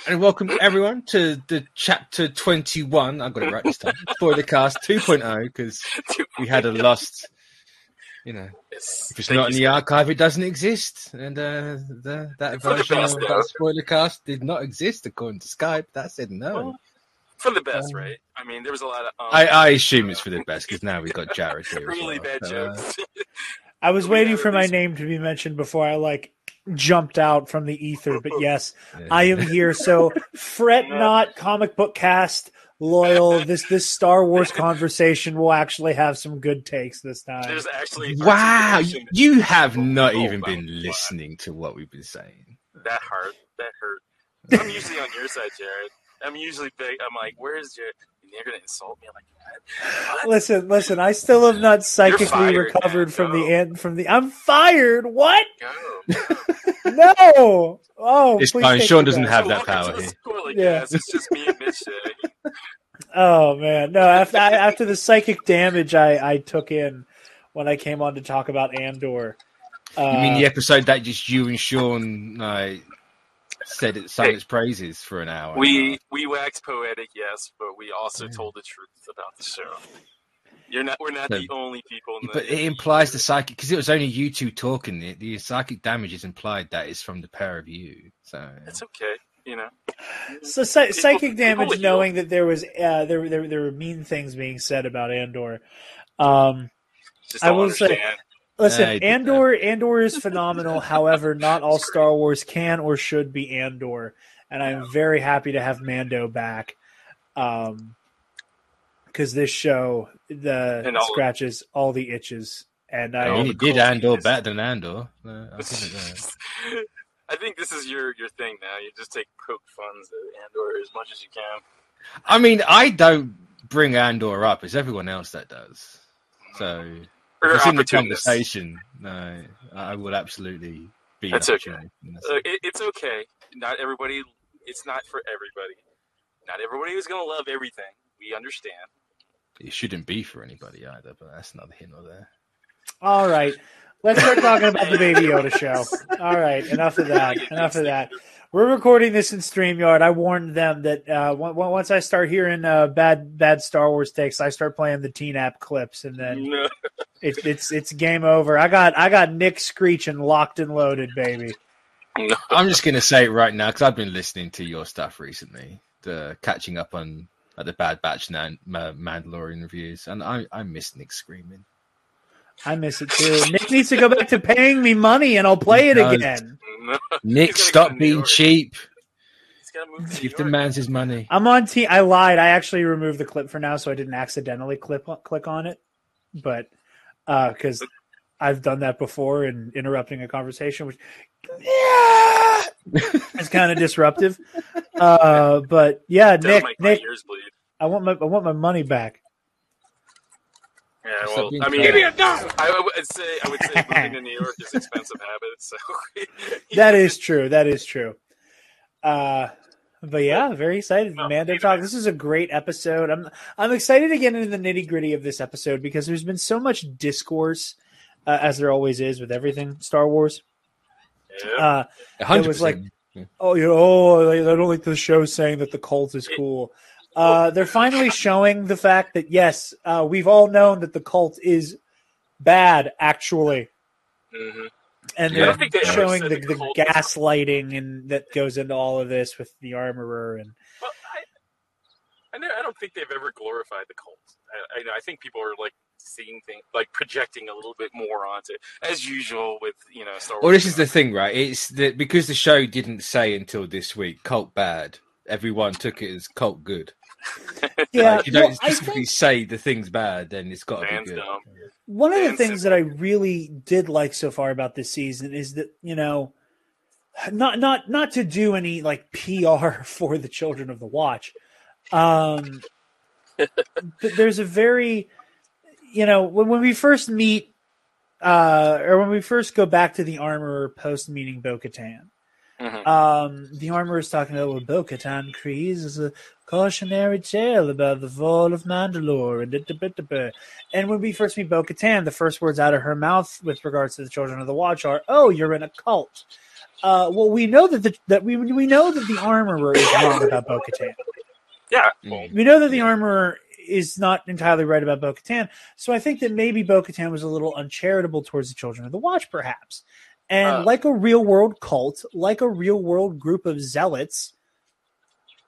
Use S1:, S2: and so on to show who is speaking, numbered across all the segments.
S1: And welcome everyone to the chapter 21. I got it right this time. Spoilercast 2.0 because we had a lost. You know,
S2: Yes.
S1: if it's not in the archive, it doesn't exist. And that version of that Spoilercast did not exist according to Skype. That said no.
S2: Well, for the best, right? I mean, there was a lot of.
S1: I assume it's for the best because now we've got Jared here.
S2: Really bad jokes.
S3: I was waiting for my name to be mentioned before I jumped out from the ether, but yes, I am here. So fret not, comic book cast loyal. This Star Wars conversation will actually have some good takes this time.
S2: There's actually
S1: you have not even been listening to what we've been saying.
S2: That hurt. I'm usually on your side, Jared. I'm usually big. I'm like, where's Jared? And they're gonna insult me. I'm like, what?
S3: Listen. I still have not psychically recovered from the end. I'm fired. What?
S2: Go.
S3: No. Oh,
S1: it's fine. Sean doesn't have that power here.
S2: Yeah, it's just me and Mitch.
S3: Oh man, no. After the psychic damage I took in when I came on to talk about Andor.
S1: You mean the episode that just you and Sean said it sang its praises for an hour?
S2: We waxed poetic, yes, but we also told the truth about the show. We're not the only people.
S1: But it implies the psychic because it was only you two talking. The psychic damage is implied that it's from the pair of you. So
S2: it's okay, you know.
S3: So psychic damage, knowing that there was there were mean things being said about Andor. I will say, listen, Andor is phenomenal. However, not all Star Wars can or should be Andor, and I'm very happy to have Mando back. Because this show scratches all the itches, and
S1: he did Andor better than Andor.
S2: I think this is your thing now. You just take poke funs at Andor as much as you can.
S1: I mean, I don't bring Andor up. It's everyone else that does. So if it's in the conversation, no, I would absolutely be.
S2: That's okay. It's okay. Not everybody. It's not for everybody. Not everybody is going to love everything. We understand.
S1: It shouldn't be for anybody either, but that's neither here nor there.
S3: All right. Let's start talking about the Baby Yoda show. All right. Enough of that. We're recording this in StreamYard. I warned them that once I start hearing bad Star Wars takes, I start playing the Teen App clips, and then it's game over. I got Nick screeching locked and loaded, baby.
S1: I'm just going to say it right now because I've been listening to your stuff recently, catching up on the Bad Batch Mandalorian reviews, and I miss Nick screaming.
S3: I miss it too. Nick needs to go back to paying me money, and I'll play it again.
S1: Nick, stop being cheap. Give the man his money.
S3: I'm on team. I lied. I actually removed the clip for now, so I didn't accidentally click on it. But because I've done that before in interrupting a conversation, which it's kind of disruptive. But yeah, Nick, I want my money back.
S2: Yeah, well, I mean, I would say moving to New York is expensive habit. So
S3: That is true. But yeah, very excited. Mando talk. This is a great episode. I'm excited to get into the nitty gritty of this episode because there's been so much discourse, as there always is with everything Star Wars.
S2: Yeah.
S3: It was like, I don't like the show saying that the cult is cool. They're finally showing the fact that, yes, we've all known that the cult is bad, actually.
S2: Mm-hmm.
S3: And they're showing the gaslighting and that goes into all of this with the armorer. And
S2: well, I don't think they've ever glorified the cult. I think people are seeing things, projecting a little bit more onto it, as usual with Star Wars.
S1: Well, this is the thing, right? It's that because the show didn't say until this week cult bad, everyone took it as cult good.
S3: Yeah,
S1: if you don't specifically say the thing's bad, then it's got to be good.
S2: Dumb.
S3: One of the things that I really did like so far about this season is that not to do any PR for the Children of the Watch. But there's a very when we first meet or when we first go back to the Armorer post meeting Bo-Katan.
S2: Mm-hmm.
S3: The Armorer is talking about Bo-Katan Kryze is a cautionary tale about the fall of Mandalore and when we first meet Bo-Katan, the first words out of her mouth with regards to the Children of the Watch are, "Oh, you're in a cult." well, we know that we know that the Armorer is wrong about Bo-Katan.
S2: Yeah.
S3: We know that the Armorer is not entirely right about Bo-Katan, so I think that maybe Bo-Katan was a little uncharitable towards the Children of the Watch, perhaps. And like a real-world cult, like a real-world group of zealots,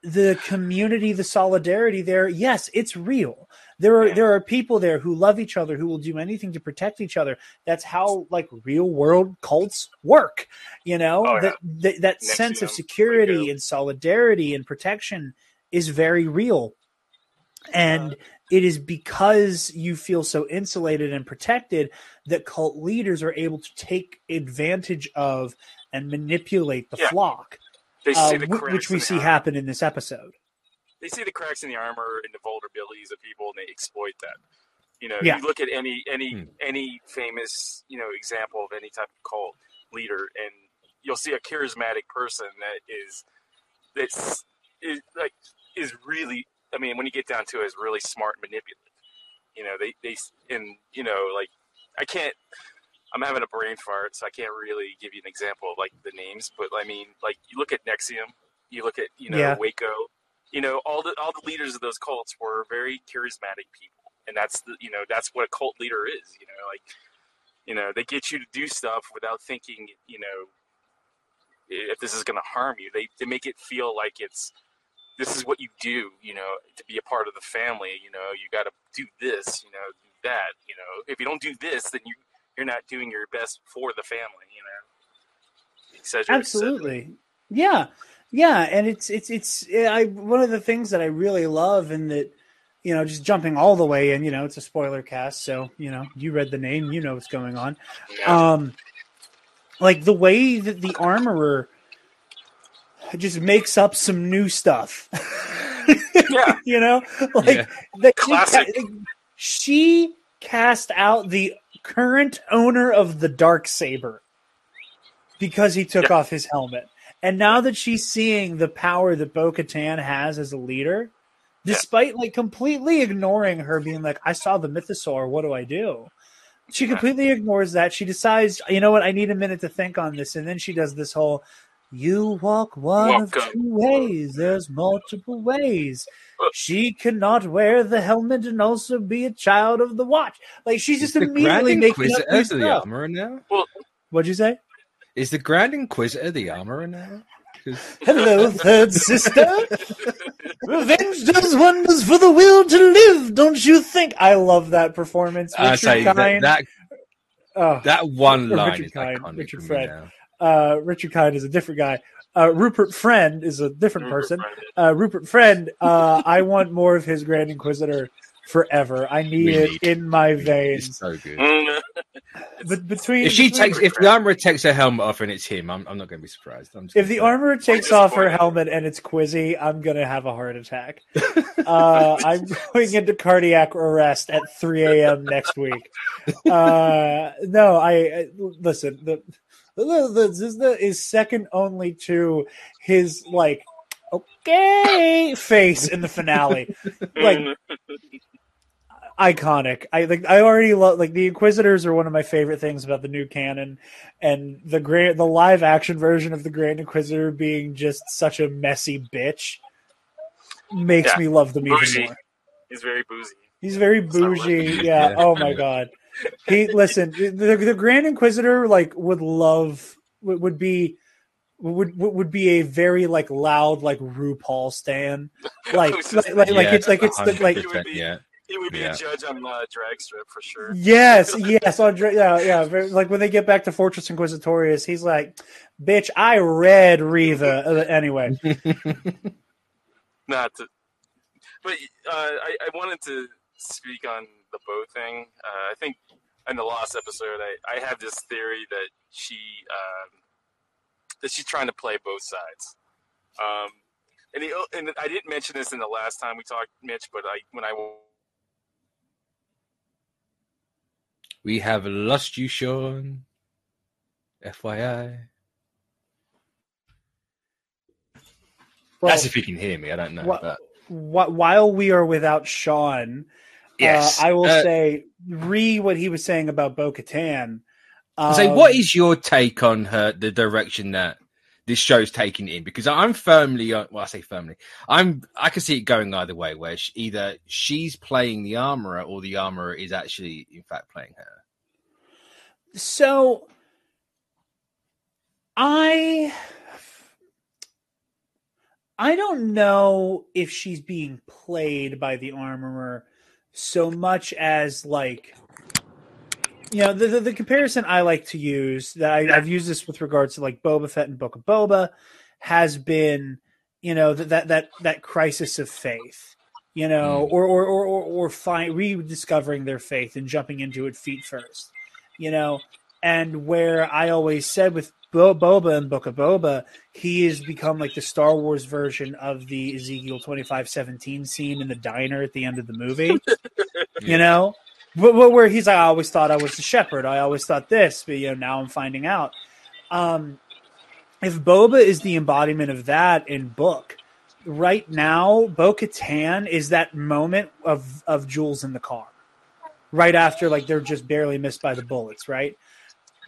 S3: the community, the solidarity there, yes, it's real. There are people there who love each other, who will do anything to protect each other. That's how like real-world cults work, that sense of security and solidarity and protection is very real. And it is because you feel so insulated and protected that cult leaders are able to take advantage of and manipulate the flock,
S2: They see the cracks
S3: which we
S2: in the
S3: see
S2: armor.
S3: happen in this episode.
S2: They see the cracks in the armor and the vulnerabilities of people, and they exploit that. You look at any famous example of any type of cult leader, and you'll see a charismatic person that is really. I mean, when you get down to it, is really smart and manipulative. I can't. I'm having a brain fart, so I can't really give you an example of like the names. But I mean, like you look at Nexium, you look at Waco, all the leaders of those cults were very charismatic people, and that's what a cult leader is. They get you to do stuff without thinking, if this is going to harm you. They make it feel like this is what you do, to be a part of the family. You got to do this, do that. If you don't do this, then you're not doing your best for the family.
S3: Absolutely, yeah, and it's one of the things that I really love, and that just jumping all the way in. It's a spoiler cast, so you read the name, what's going on.
S2: Yeah.
S3: Like the way that the Armorer just makes up some new stuff.
S2: Yeah.
S3: Classic. She cast out the current owner of the Darksaber because he took off his helmet. And now that she's seeing the power that Bo-Katan has as a leader, despite like completely ignoring her being like, I saw the mythosaur, what do I do? She completely ignores that. She decides, you know what, I need a minute to think on this. And then she does this whole, you walk one of two ways. There's multiple ways. She cannot wear the helmet and also be a child of the Watch. Like she's just immediately making up new stuff.
S1: The Armorer now?
S2: Well,
S3: what'd you say?
S1: Is the Grand Inquisitor the Armorer now?
S3: Hello, third sister. Revenge does wonders for the will to live, don't you think? I love that performance. Richard Kind.
S1: That one line
S3: Richard
S1: is
S3: Kind,
S1: iconic
S3: Richard
S1: for me
S3: Friend.
S1: now.
S3: Richard Kind is a different guy. Rupert Friend is a different person. Rupert Friend, I want more of his Grand Inquisitor forever. I need it in my veins.
S1: It's so good.
S3: But if
S1: the Armorer takes her helmet off and it's him, I'm not going to be surprised.
S3: If the Armorer takes off her helmet and it's Quizzy, I'm going to have a heart attack. I'm going into cardiac arrest at 3 a.m. next week. Listen. The is second only to his like okay face in the finale, like iconic. I already love the Inquisitors are one of my favorite things about the new canon, and the live action version of the Grand Inquisitor being just such a messy bitch makes me love them even more.
S2: He's very boozy.
S3: He's very bougie. Yeah. Oh my god. The Grand Inquisitor would be a very like loud like RuPaul stan. He
S2: would be a judge on drag strip for sure.
S3: Yes, on like when they get back to Fortress Inquisitorius, he's like, "Bitch, I read Riva." Anyway,
S2: but I wanted to speak on the Bo thing. I think in the last episode, I have this theory that she's trying to play both sides. And I didn't mention this in the last time we talked, Mitch, but
S1: we have lost you, Sean. FYI.
S3: Well,
S1: that's if you can hear me. I don't know.
S3: While we are without Sean,
S1: yes,
S3: I will say what he was saying about Bo-Katan.
S1: What is your take on the direction that this show's taking in? Because I'm firmly, I say firmly, I can see it going either way, where either she's playing the armorer or the armorer is actually, in fact, playing her.
S3: So, I don't know if she's being played by the armorer so much as like, the comparison I like to use that I've used this with regards to like Boba Fett and Book of Boba has been, that crisis of faith, or rediscovering their faith and jumping into it feet first, and where I always said with Boba and Book of Boba, he has become like the Star Wars version of the Ezekiel 25:17 scene in the diner at the end of the movie, where he's like, I always thought I was the shepherd. I always thought this, but now I'm finding out. If Boba is the embodiment of that in book, right now, Bo-Katan is that moment of Jules in the car, right after like they're just barely missed by the bullets, right?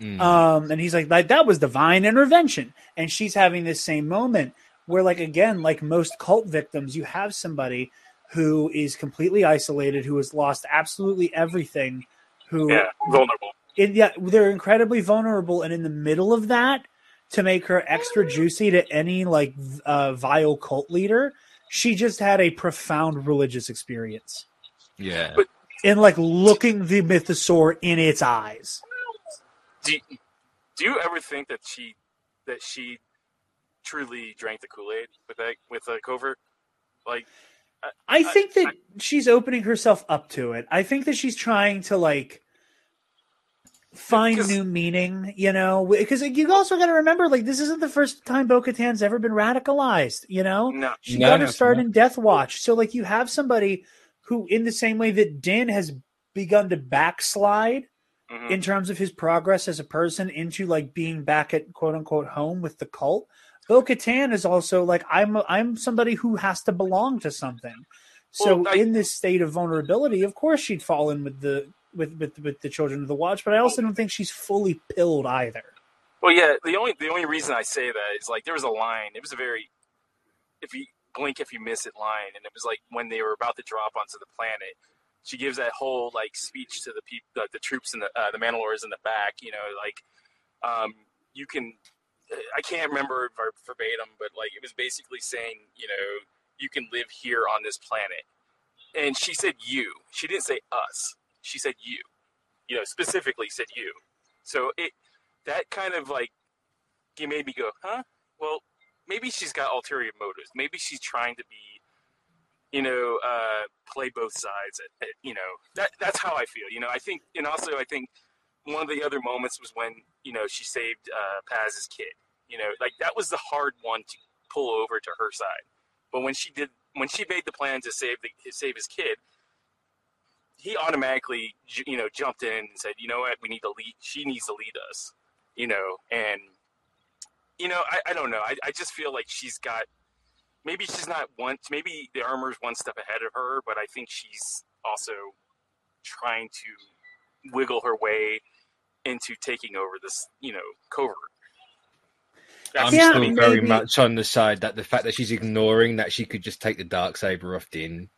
S3: And he's like, that was divine intervention. And she's having this same moment where, like, again, like most cult victims, you have somebody who is completely isolated, who has lost absolutely everything,
S2: vulnerable.
S3: They're incredibly vulnerable. And in the middle of that, to make her extra juicy to any like vile cult leader, she just had a profound religious experience.
S1: Yeah.
S3: And like looking the mythosaur in its eyes.
S2: Do you ever think that she truly drank the Kool-Aid with Covert? Like,
S3: I think that she's opening herself up to it. I think that she's trying to like find new meaning, because you also got to remember, like, this isn't the first time Bo-Katan's ever been radicalized.
S2: No.
S3: She got her start in Death Watch. So like you have somebody who, in the same way that Din has begun to backslide in terms of his progress as a person into like being back at quote unquote home with the cult, Bo-Katan is also like, I'm somebody who has to belong to something. So in this state of vulnerability, of course she'd fall in with the Children of the Watch, but I also don't think she's fully pilled either.
S2: Well, yeah, the only reason I say that is like there was a line. It was a very if you blink if you miss it line, and it was like when they were about to drop onto the planet. She gives that whole like speech to the people, the troops and the Mandalorians in the back. You can. I can't remember verbatim, but like it was basically saying, you can live here on this planet. And she said you. She didn't say us. She said you. Specifically said you. So that kind of like, it made me go, huh? Well, maybe she's got ulterior motives. Maybe she's trying to be, play both sides. That's how I feel. I think, and also I think one of the other moments was when, she saved Paz's kid. Like that was the hard one to pull over to her side. But when she made the plan to save his kid, he automatically, jumped in and said, you know what, we need to lead. She needs to lead us, and, I don't know. I just feel like she's got, maybe she's not maybe the armor's one step ahead of her, but I think she's also trying to wiggle her way into taking over this, Covert.
S1: I'm still very much on the side that the fact that she's ignoring that she could just take the Darksaber off Din.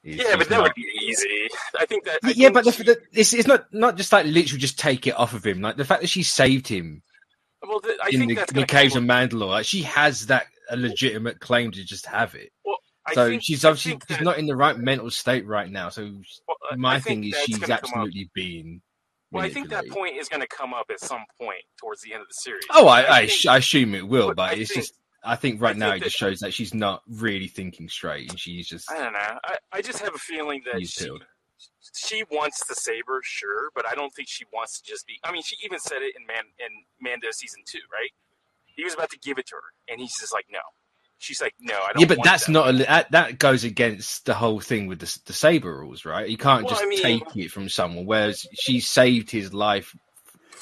S2: But that would be easy. I think that.
S1: It's not just like literally just take it off of him. Like the fact that she saved him in the caves of Mandalore. Like she has a legitimate claim to just have it. Well, she's obviously not in the right mental state right now. So my thing is she's absolutely being.
S2: Well, I think that point is going to come up at some point towards the end of the series.
S1: Oh, I assume it will, but I think right now it just shows that she's not really thinking straight, and she's just.
S2: I don't know. I just have a feeling that she wants the saber, sure, but I don't think she wants to just be. I mean, she even said it in Mando season 2, right? He was about to give it to her, and he's just like, no. She's like, no, I don't.
S1: Yeah, but that's not that goes against the whole thing with the saber rules, right? You can't take it from someone. Whereas she saved his life,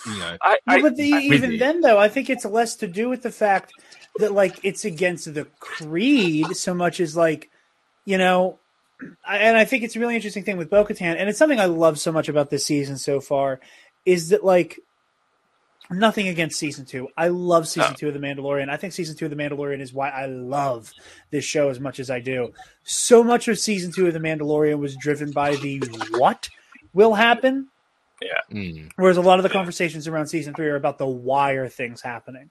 S3: even then, though, I think it's less to do with the fact that like it's against the creed so much as like, and I think it's a really interesting thing with Bo-Katan, and it's something I love so much about this season so far, is that like Nothing against season 2. I love season 2 of The Mandalorian. I think season 2 of The Mandalorian is why I love this show as much as I do. So much of season 2 of The Mandalorian was driven by the what will happen.
S2: Yeah.
S3: Whereas a lot of the conversations around season 3 are about the why are things happening.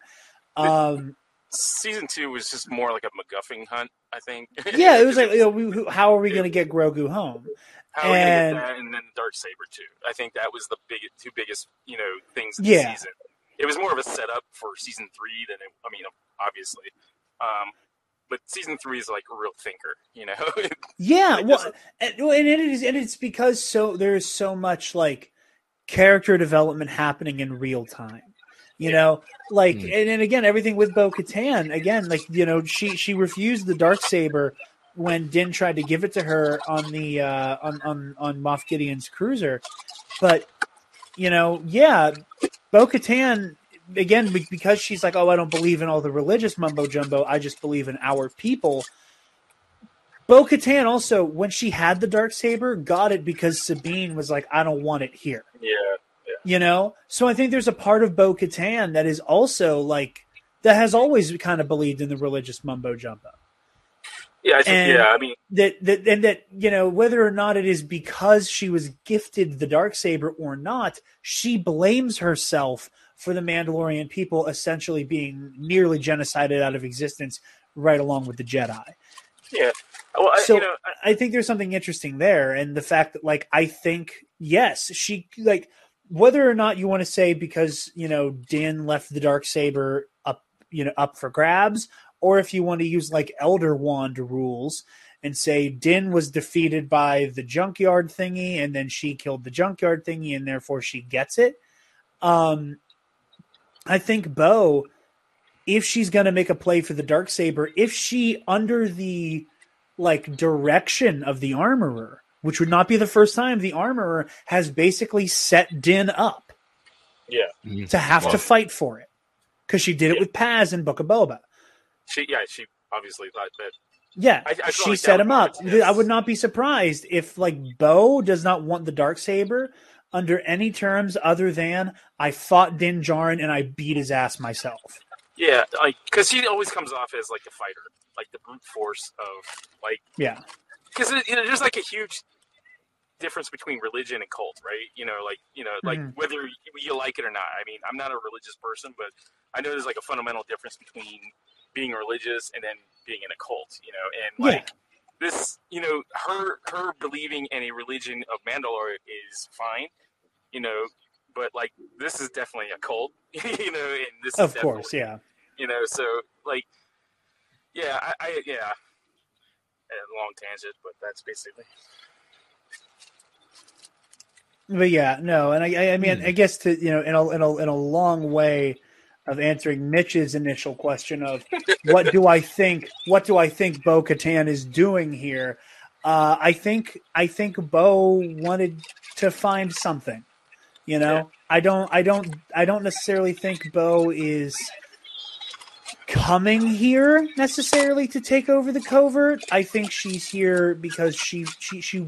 S2: Season 2 was just more like a MacGuffin hunt, I think.
S3: Yeah, it was like, how are we going to get Grogu home?
S2: How are we going to get that? And then Darksaber too. I think that was the two biggest, things in the season. It was more of a setup for season 3 than obviously. But season 3 is like a real thinker,
S3: Yeah, and it's because there's so much like character development happening in real time. And again, everything with Bo-Katan, again, like, she refused the Darksaber when Din tried to give it to her on the on Moff Gideon's cruiser. But, Bo-Katan, again, because she's like, oh, I don't believe in all the religious mumbo-jumbo, I just believe in our people. Bo-Katan also, when she had the Darksaber, got it because Sabine was like, I don't want it here.
S2: Yeah.
S3: So I think there's a part of Bo-Katan that is also like, that has always kind of believed in the religious mumbo-jumbo.
S2: Yeah, I think,
S3: that whether or not it is because she was gifted the Darksaber or not, she blames herself for the Mandalorian people essentially being nearly genocided out of existence right along with the Jedi.
S2: Yeah. Well,
S3: I think there's something interesting there, and the fact that, like, I think, yes, she, like, whether or not you want to say because, Din left the Darksaber up for grabs, or if you want to use like Elder Wand rules and say Din was defeated by the junkyard thingy and then she killed the junkyard thingy and therefore she gets it. I think Bo, if she's going to make a play for the Darksaber, if she, under the like direction of the Armorer, which would not be the first time the Armorer has basically set Din up to have to fight for it, because she did it with Paz in Book of Boba.
S2: She obviously thought that.
S3: Yeah, she
S2: like
S3: set him up. Yes. I would not be surprised if, like, Bo does not want the Darksaber under any terms other than I fought Din Djarin and I beat his ass myself.
S2: Yeah, like, because he always comes off as like a fighter, like the brute force of like.
S3: Yeah.
S2: Because there's like a huge difference between religion and cult, right? Like whether you like it or not. I mean, I'm not a religious person, but I know there's like a fundamental difference between being religious and then being in a cult, and like this, her believing in a religion of Mandalore is fine, but like this is definitely a cult, and this
S3: of
S2: is
S3: course,
S2: so like, I long tangent, but that's basically.
S3: But yeah, no, and I mean, I guess to in a long way of answering Mitch's initial question of what do I think Bo-Katan is doing here, I think Bo wanted to find something. I don't necessarily think Bo is coming here necessarily to take over the covert. I think she's here because she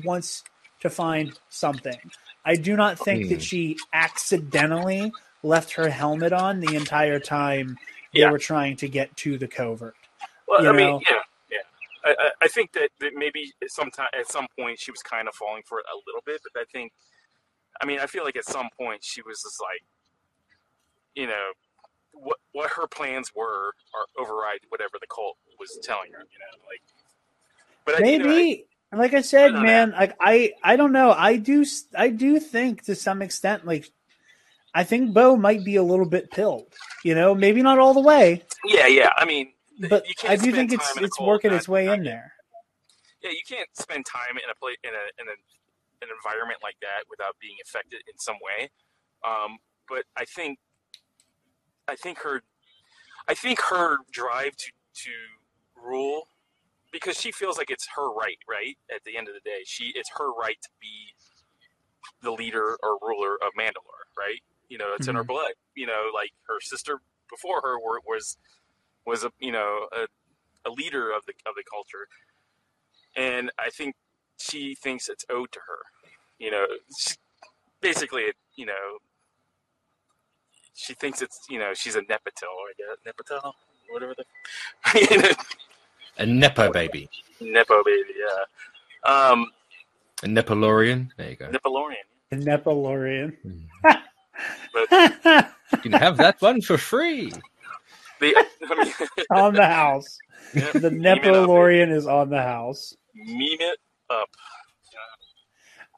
S3: wants to find something. I do not think that she accidentally left her helmet on the entire time they were trying to get to the covert.
S2: Well, I think that maybe at some point she was kind of falling for it a little bit, but I feel like at some point she was just like, what her plans were or override whatever the cult was telling her, like. But
S3: maybe. Like I said, man, like I don't know. I do think to some extent, like, I think Bo might be a little bit pilled. Maybe not all the way.
S2: Yeah. I mean,
S3: but I do think it's working its way in there.
S2: Yeah, you can't spend time in an environment like that without being affected in some way. But I think her drive to rule. Because she feels like it's her right? At the end of the day, it's her right to be the leader or ruler of Mandalore, right? It's in her blood. Like her sister before her was a leader of the culture, and I think she thinks it's owed to her. Basically, she thinks it's she's a Nepotel, I guess. Nepotel, whatever the
S1: a Nepo baby.
S2: Nepo baby, yeah.
S1: A Nepalorian. There you go.
S2: Nepalorian.
S3: A Nepalorian.
S2: But
S1: you can have that one for free.
S3: On the house. Yeah, the Nepalorian is on the house.
S2: Meme it up.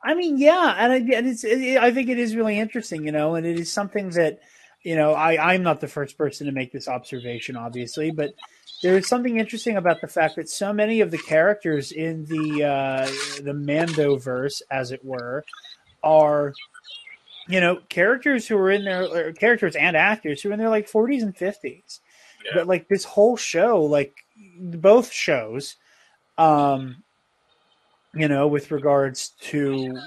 S3: I mean, yeah, and I think it is really interesting, and it is something that, I'm not the first person to make this observation, obviously, but there is something interesting about the fact that so many of the characters in the Mandoverse, as it were, are, characters who are in their characters and actors who are in their like 40s and 50s. Yeah. But like this whole show, like both shows, with regards to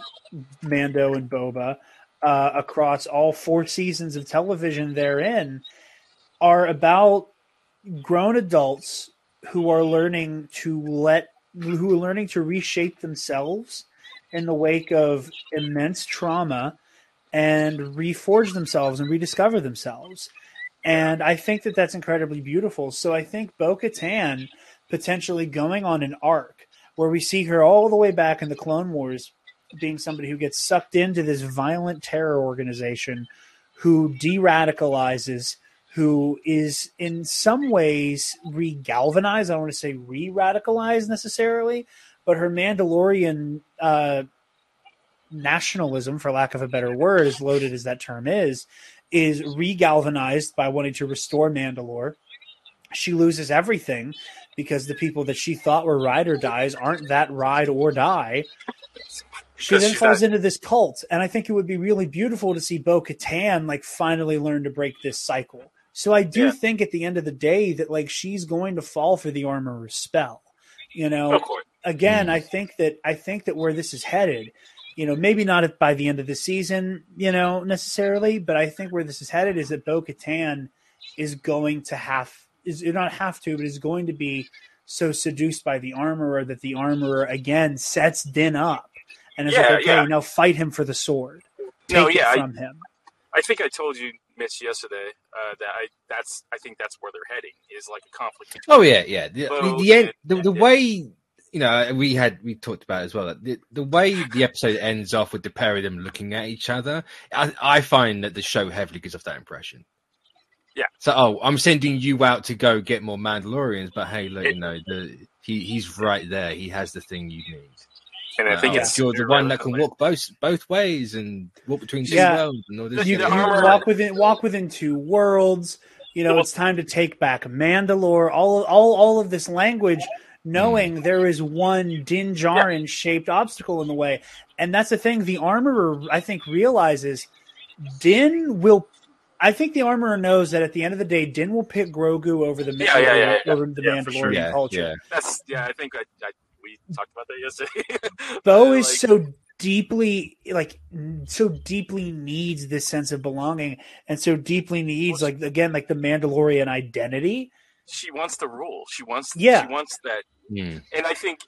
S3: Mando and Boba, across all 4 seasons of television therein, are about grown adults who are learning to reshape themselves in the wake of immense trauma and reforge themselves and rediscover themselves. And I think that that's incredibly beautiful. So I think Bo-Katan potentially going on an arc where we see her all the way back in the Clone Wars being somebody who gets sucked into this violent terror organization, who de-radicalizes, who is in some ways re-galvanized. I don't want to say re-radicalized necessarily, but her Mandalorian nationalism, for lack of a better word, as loaded as that term is re-galvanized by wanting to restore Mandalore. She loses everything because the people that she thought were ride or dies aren't that ride or die. She then falls into this cult, and I think it would be really beautiful to see Bo-Katan like finally learn to break this cycle. So I do think at the end of the day that like she's going to fall for the Armorer's spell. Again, I think that where this is headed, maybe not by the end of the season, necessarily, but I think where this is headed is that Bo-Katan is going to is going to be so seduced by the Armorer that the Armorer again sets Din up and is now fight him for the sword. Take it from him.
S2: I think I told you, Mitch, yesterday that I think that's where they're heading, is like a conflict.
S1: Oh yeah. The way. We talked about it as well. That the way the episode ends off with the pair of them looking at each other, I find that the show heavily gives off that impression.
S2: Yeah.
S1: So, I'm sending you out to go get more Mandalorians, but hey, look, he's right there. He has the thing you need.
S2: And I think
S1: you're the one that can walk both ways and walk between two worlds and all this.
S3: You walk within 2 worlds. It's time to take back Mandalore. All of this language. Knowing there is one Din Djarin shaped obstacle in the way. And that's the thing the Armorer, I think, realizes I think the Armorer knows that at the end of the day, Din will pick Grogu over the Mandalorian culture.
S2: Yeah. I think we talked about that yesterday.
S3: Bo is so deeply needs this sense of belonging and so deeply needs the Mandalorian identity.
S2: She wants to rule. She wants that. And I think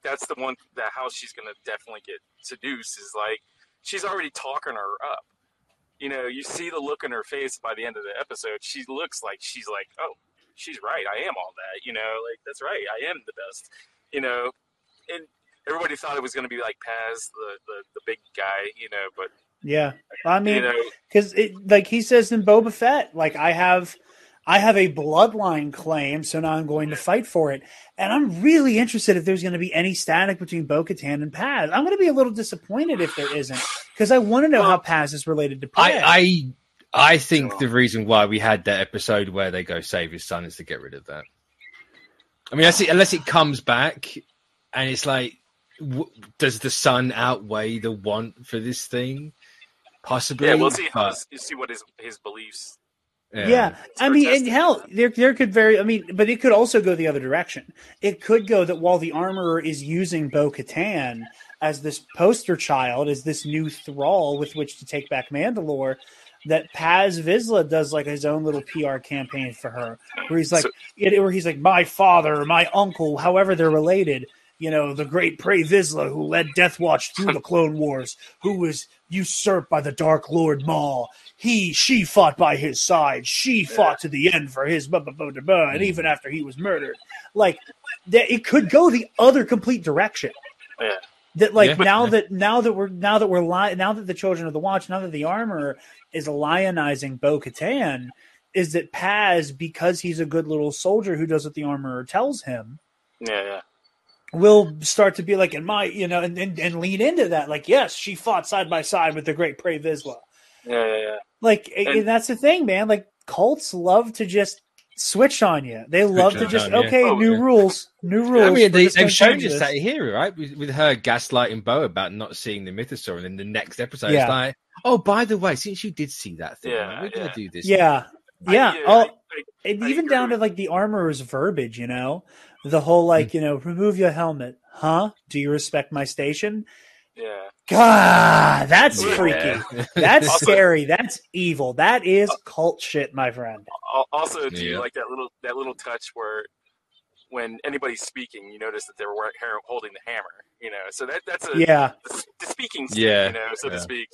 S2: that's the one that how she's going to definitely get seduced is like she's already talking her up. You see the look in her face by the end of the episode. She looks like she's like, oh, she's right. I am all that. Like that's right. I am the best. And everybody thought it was going to be like Paz, the big guy. But
S3: yeah, I mean, because like he says in Boba Fett, like I have a bloodline claim, so now I'm going to fight for it. And I'm really interested if there's going to be any static between Bo-Katan and Paz. I'm going to be a little disappointed if there isn't, because I want to know how Paz is related to Paz.
S1: I think the reason why we had that episode where they go save his son is to get rid of that. I mean, unless it comes back and it's like, does the son outweigh the want for this thing? Possibly.
S2: Yeah, we'll see what his beliefs.
S3: Yeah. I mean, and hell, there could but it could also go the other direction. It could go that while the Armorer is using Bo-Katan as this poster child, as this new thrall with which to take back Mandalore, that Paz Vizsla does like his own little PR campaign for her, where he's like, my father, my uncle, however they're related, the great Pre Vizsla who led Death Watch through the Clone Wars, who was usurped by the Dark Lord Maul. She fought by his side. She fought to the end for his and even after he was murdered. Like, it could go the other complete direction.
S2: Yeah.
S3: That now that the Children of the Watch, now that the Armorer is lionizing Bo-Katan, is that Paz, because he's a good little soldier who does what the Armorer tells him, will start to be like, and lean into that. Like, yes, she fought side by side with the great Pre Vizsla.
S2: Yeah.
S3: Like, and that's the thing, man. Like, cults love to just switch on you. They love to just new rules. I
S1: mean, they've shown us that here, right? With her gaslighting Bo about not seeing the mythosaur, and then the next episode it's like, oh, by the way, since you did see that thing, we're gonna do this.
S3: And even down to like the Armorer's verbiage, the whole remove your helmet, huh? Do you respect my station?
S2: Yeah.
S3: God, that's freaky. That's scary. That's evil. That is cult shit, my friend.
S2: Also, do you like that little touch where when anybody's speaking, you notice that they're holding the hammer, So that's the speaking stick, so to speak,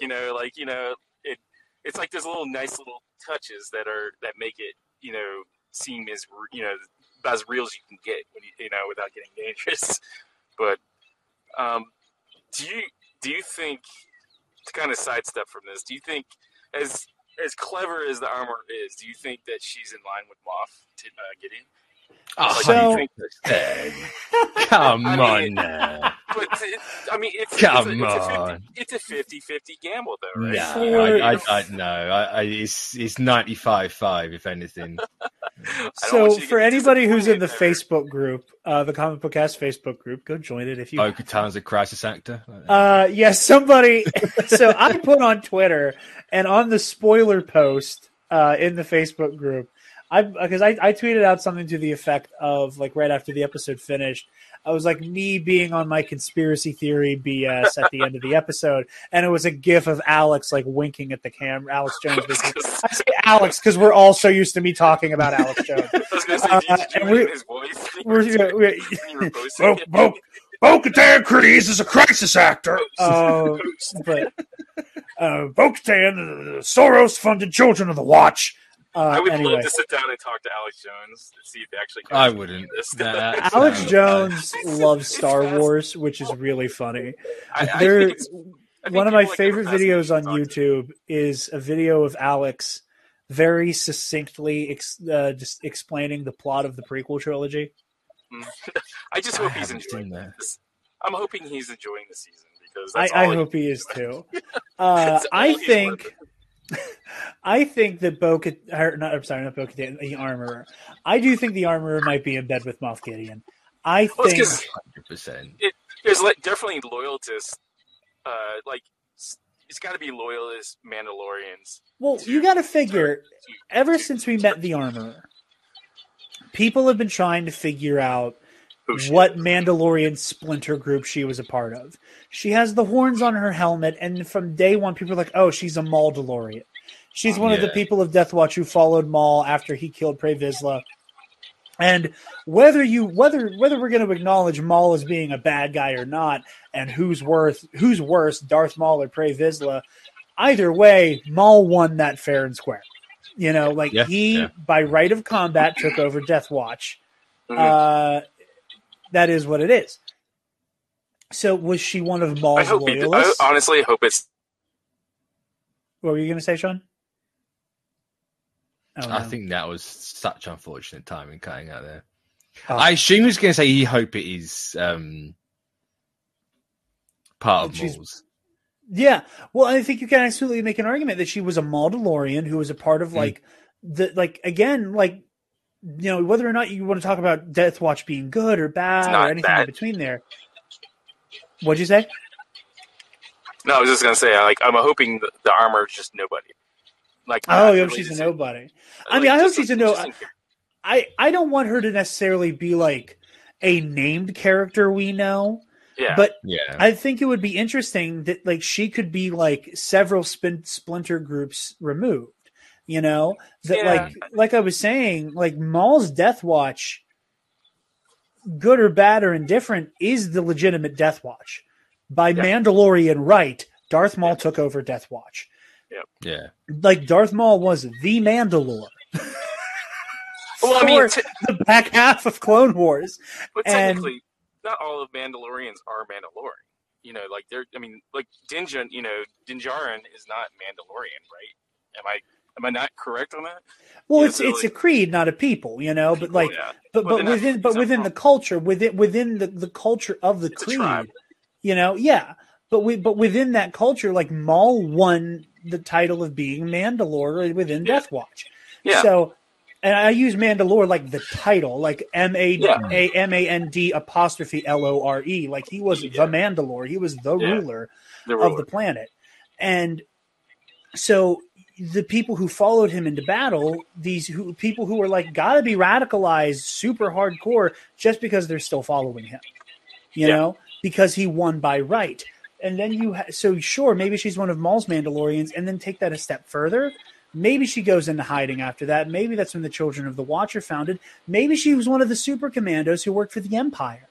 S2: it's like there's little nice little touches that make it, seem as as real as you can get when without getting dangerous. But do you think, to kind of sidestep from this, do you think as clever as the Armor is, do you think that she's in line with Moff Gideon?
S1: Come on now.
S2: But it's a 50-50 gamble, though, right?
S1: No, it's 95-5, if anything.
S3: So for anybody who's in the Facebook group, the Comic Book Cast Facebook group, go join it if you.
S1: Bo-Katan's a crisis actor.
S3: Somebody. So I put on Twitter and on the spoiler post in the Facebook group, because I tweeted out something to the effect of, like, right after the episode finished, I was like, me being on my conspiracy theory BS at the end of the episode, and it was a gif of Alex like winking at the camera. Alex Jones. I say Alex because we're all so used to me talking about Alex Jones.
S2: I was going to say, his voice.
S3: Bo-Katan Kryze is a crisis actor. But Bo-Katan, the Soros-funded Children of the Watch.
S2: I would love to sit down and talk to Alex Jones and see if they actually.
S1: I wouldn't.
S3: Alex Jones loves Star Wars, which is really funny. One of my favorite videos on YouTube is a video of Alex very succinctly just explaining the plot of the prequel trilogy.
S2: I just hope he's enjoying this. I'm hoping he's enjoying the season because
S3: I hope he is too. I think that the Armorer. I do think the Armorer might be in bed with Moff Gideon. I think
S1: 100%.
S2: There's definitely loyalists. It's got to be loyalist Mandalorians.
S3: Well, you got to figure. Ever since we met the Armorer, people have been trying to figure out what Mandalorian splinter group she was a part of. She has the horns on her helmet, and from day one, people are like, oh, she's a Mandalorian. She's one of the people of Death Watch who followed Maul after he killed Pre Vizsla. And whether we're going to acknowledge Maul as being a bad guy or not, and who's worse, Darth Maul or Pre Vizsla, either way, Maul won that fair and square. By right of combat, took over Death Watch. That is what it is. So was she one of Maul's loyalists?
S2: I honestly hope it's...
S3: What were you going to say, Sean?
S1: I think that was such unfortunate timing cutting out there. I assume he was going to say he hope it is part of Maul's.
S3: Yeah. Well, I think you can absolutely make an argument that she was a Mandalorian who was a part of whether or not you want to talk about Death Watch being good or bad or anything in between there. What'd you say?
S2: No, I was just going to say, I'm hoping the Armor is just nobody.
S3: I hope she's a nobody. I hope she's a nobody. I don't want her to necessarily be like a named character we know.
S2: Yeah.
S3: But I think it would be interesting that she could be several splinter groups removed. Like I was saying, Maul's Death Watch good or bad or indifferent, is the legitimate Death Watch. By Mandalorian right, Darth Maul took over Death Watch.
S1: Yeah.
S3: Like, Darth Maul was the Mandalore.
S2: Well,
S3: the back half of Clone Wars.
S2: But technically, not all of Mandalorians are Mandalorian. You know, like Din Djarin, is not Mandalorian, right? Am I not correct on that?
S3: Well, it's a creed, not a people, but like, but within the culture, within the culture of the creed, but within that culture, like, Maul won the title of being Mandalore within Death Watch. Yeah. So, and I use Mandalore like the title, like MAND apostrophe LORE. Like, he was the Mandalore. He was the ruler of the planet. And so the people who followed him into battle, people who were like, gotta be radicalized super hardcore just because they're still following him, you know, because he won by right. And then so sure, maybe she's one of Maul's Mandalorians, and then take that a step further. Maybe she goes into hiding after that. Maybe that's when the Children of the Watch are founded. Maybe she was one of the super commandos who worked for the Empire.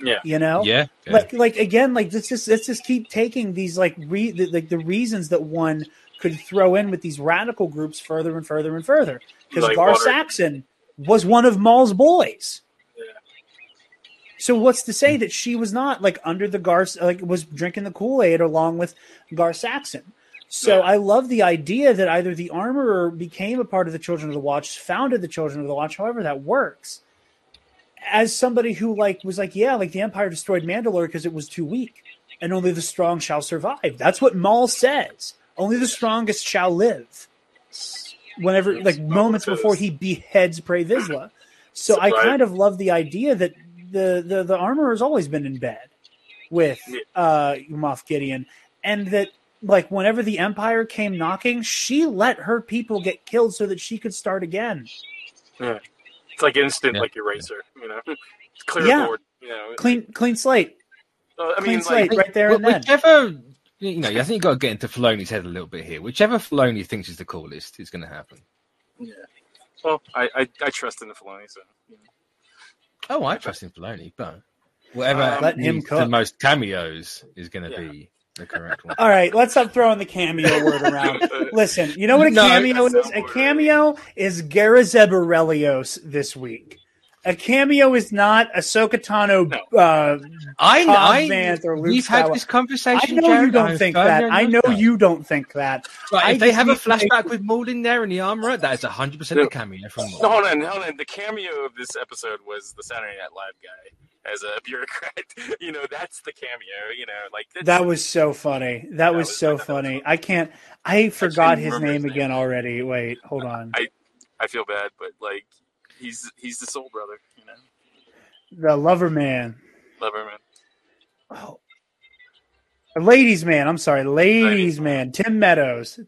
S2: Yeah.
S1: Yeah.
S3: Like again, like let's just keep taking these the reasons that one could throw in with these radical groups further and further and further. Because Gar Saxon was one of Maul's boys. Yeah. So what's to say that she was not like under the was drinking the Kool-Aid along with Gar Saxon? So I love the idea that either the Armorer became a part of the Children of the Watch, founded the Children of the Watch, however that works, as somebody who was the Empire destroyed Mandalore because it was too weak, and only the strong shall survive. That's what Maul says. Only the strongest shall live. Whenever, moments before he beheads Pre Vizsla. So I kind of love the idea that the Armorer has always been in bed with Moff Gideon, and that, like, whenever the Empire came knocking, she let her people get killed so that she could start again.
S2: Yeah. It's like instant, like Eraser, It's clear board,
S3: Clean slate. Clean slate right there and then.
S1: Whichever, I think you've got to get into Filoni's head a little bit here. Whichever Filoni thinks is the coolest is going to happen.
S2: Yeah. Well, I trust in the Filoni, so.
S1: Oh, I trust in Filoni, but whatever
S3: let him cook.
S1: The most cameos is going to be the correct one.
S3: All right, let's stop throwing the cameo word around. Listen, you know what a cameo is? A cameo is Garazeb Aurelios this week. A cameo is not Ahsoka Tano, Vance, or Luke
S1: We've
S3: Skywalker.
S1: had this conversation,
S3: I know
S1: Jared.
S3: you don't think that. I know you don't think that.
S1: Right, if they have a flashback with Maul in there and the Armorer, that is 100% a cameo from Maul.
S2: No, hold on. The cameo of this episode was the Saturday Night Live guy as a bureaucrat. That's the cameo.
S3: That was so funny. That was so funny. I forgot his name again already. Wait, hold on.
S2: I feel bad, but he's the soul brother.
S3: The lover man.
S2: Oh,
S3: a ladies man. I'm sorry, ladies man. Tim Meadows.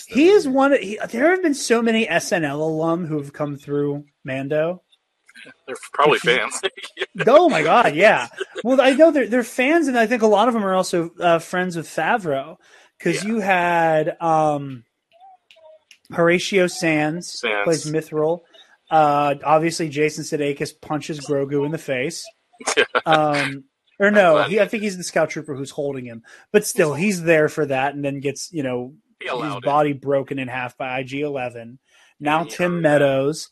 S3: He is one. There have been so many SNL alum who have come through Mando.
S2: They're probably fans.
S3: Oh my god, yeah. Well, I know they're fans, and I think a lot of them are also friends with Favreau, because you had Horatio Sands plays Mithril. Obviously, Jason Sudeikis punches Grogu in the face. Or no, I think he's the scout trooper who's holding him, but still, he's there for that, and then gets his body broken in half by IG-11. Now Tim Meadows.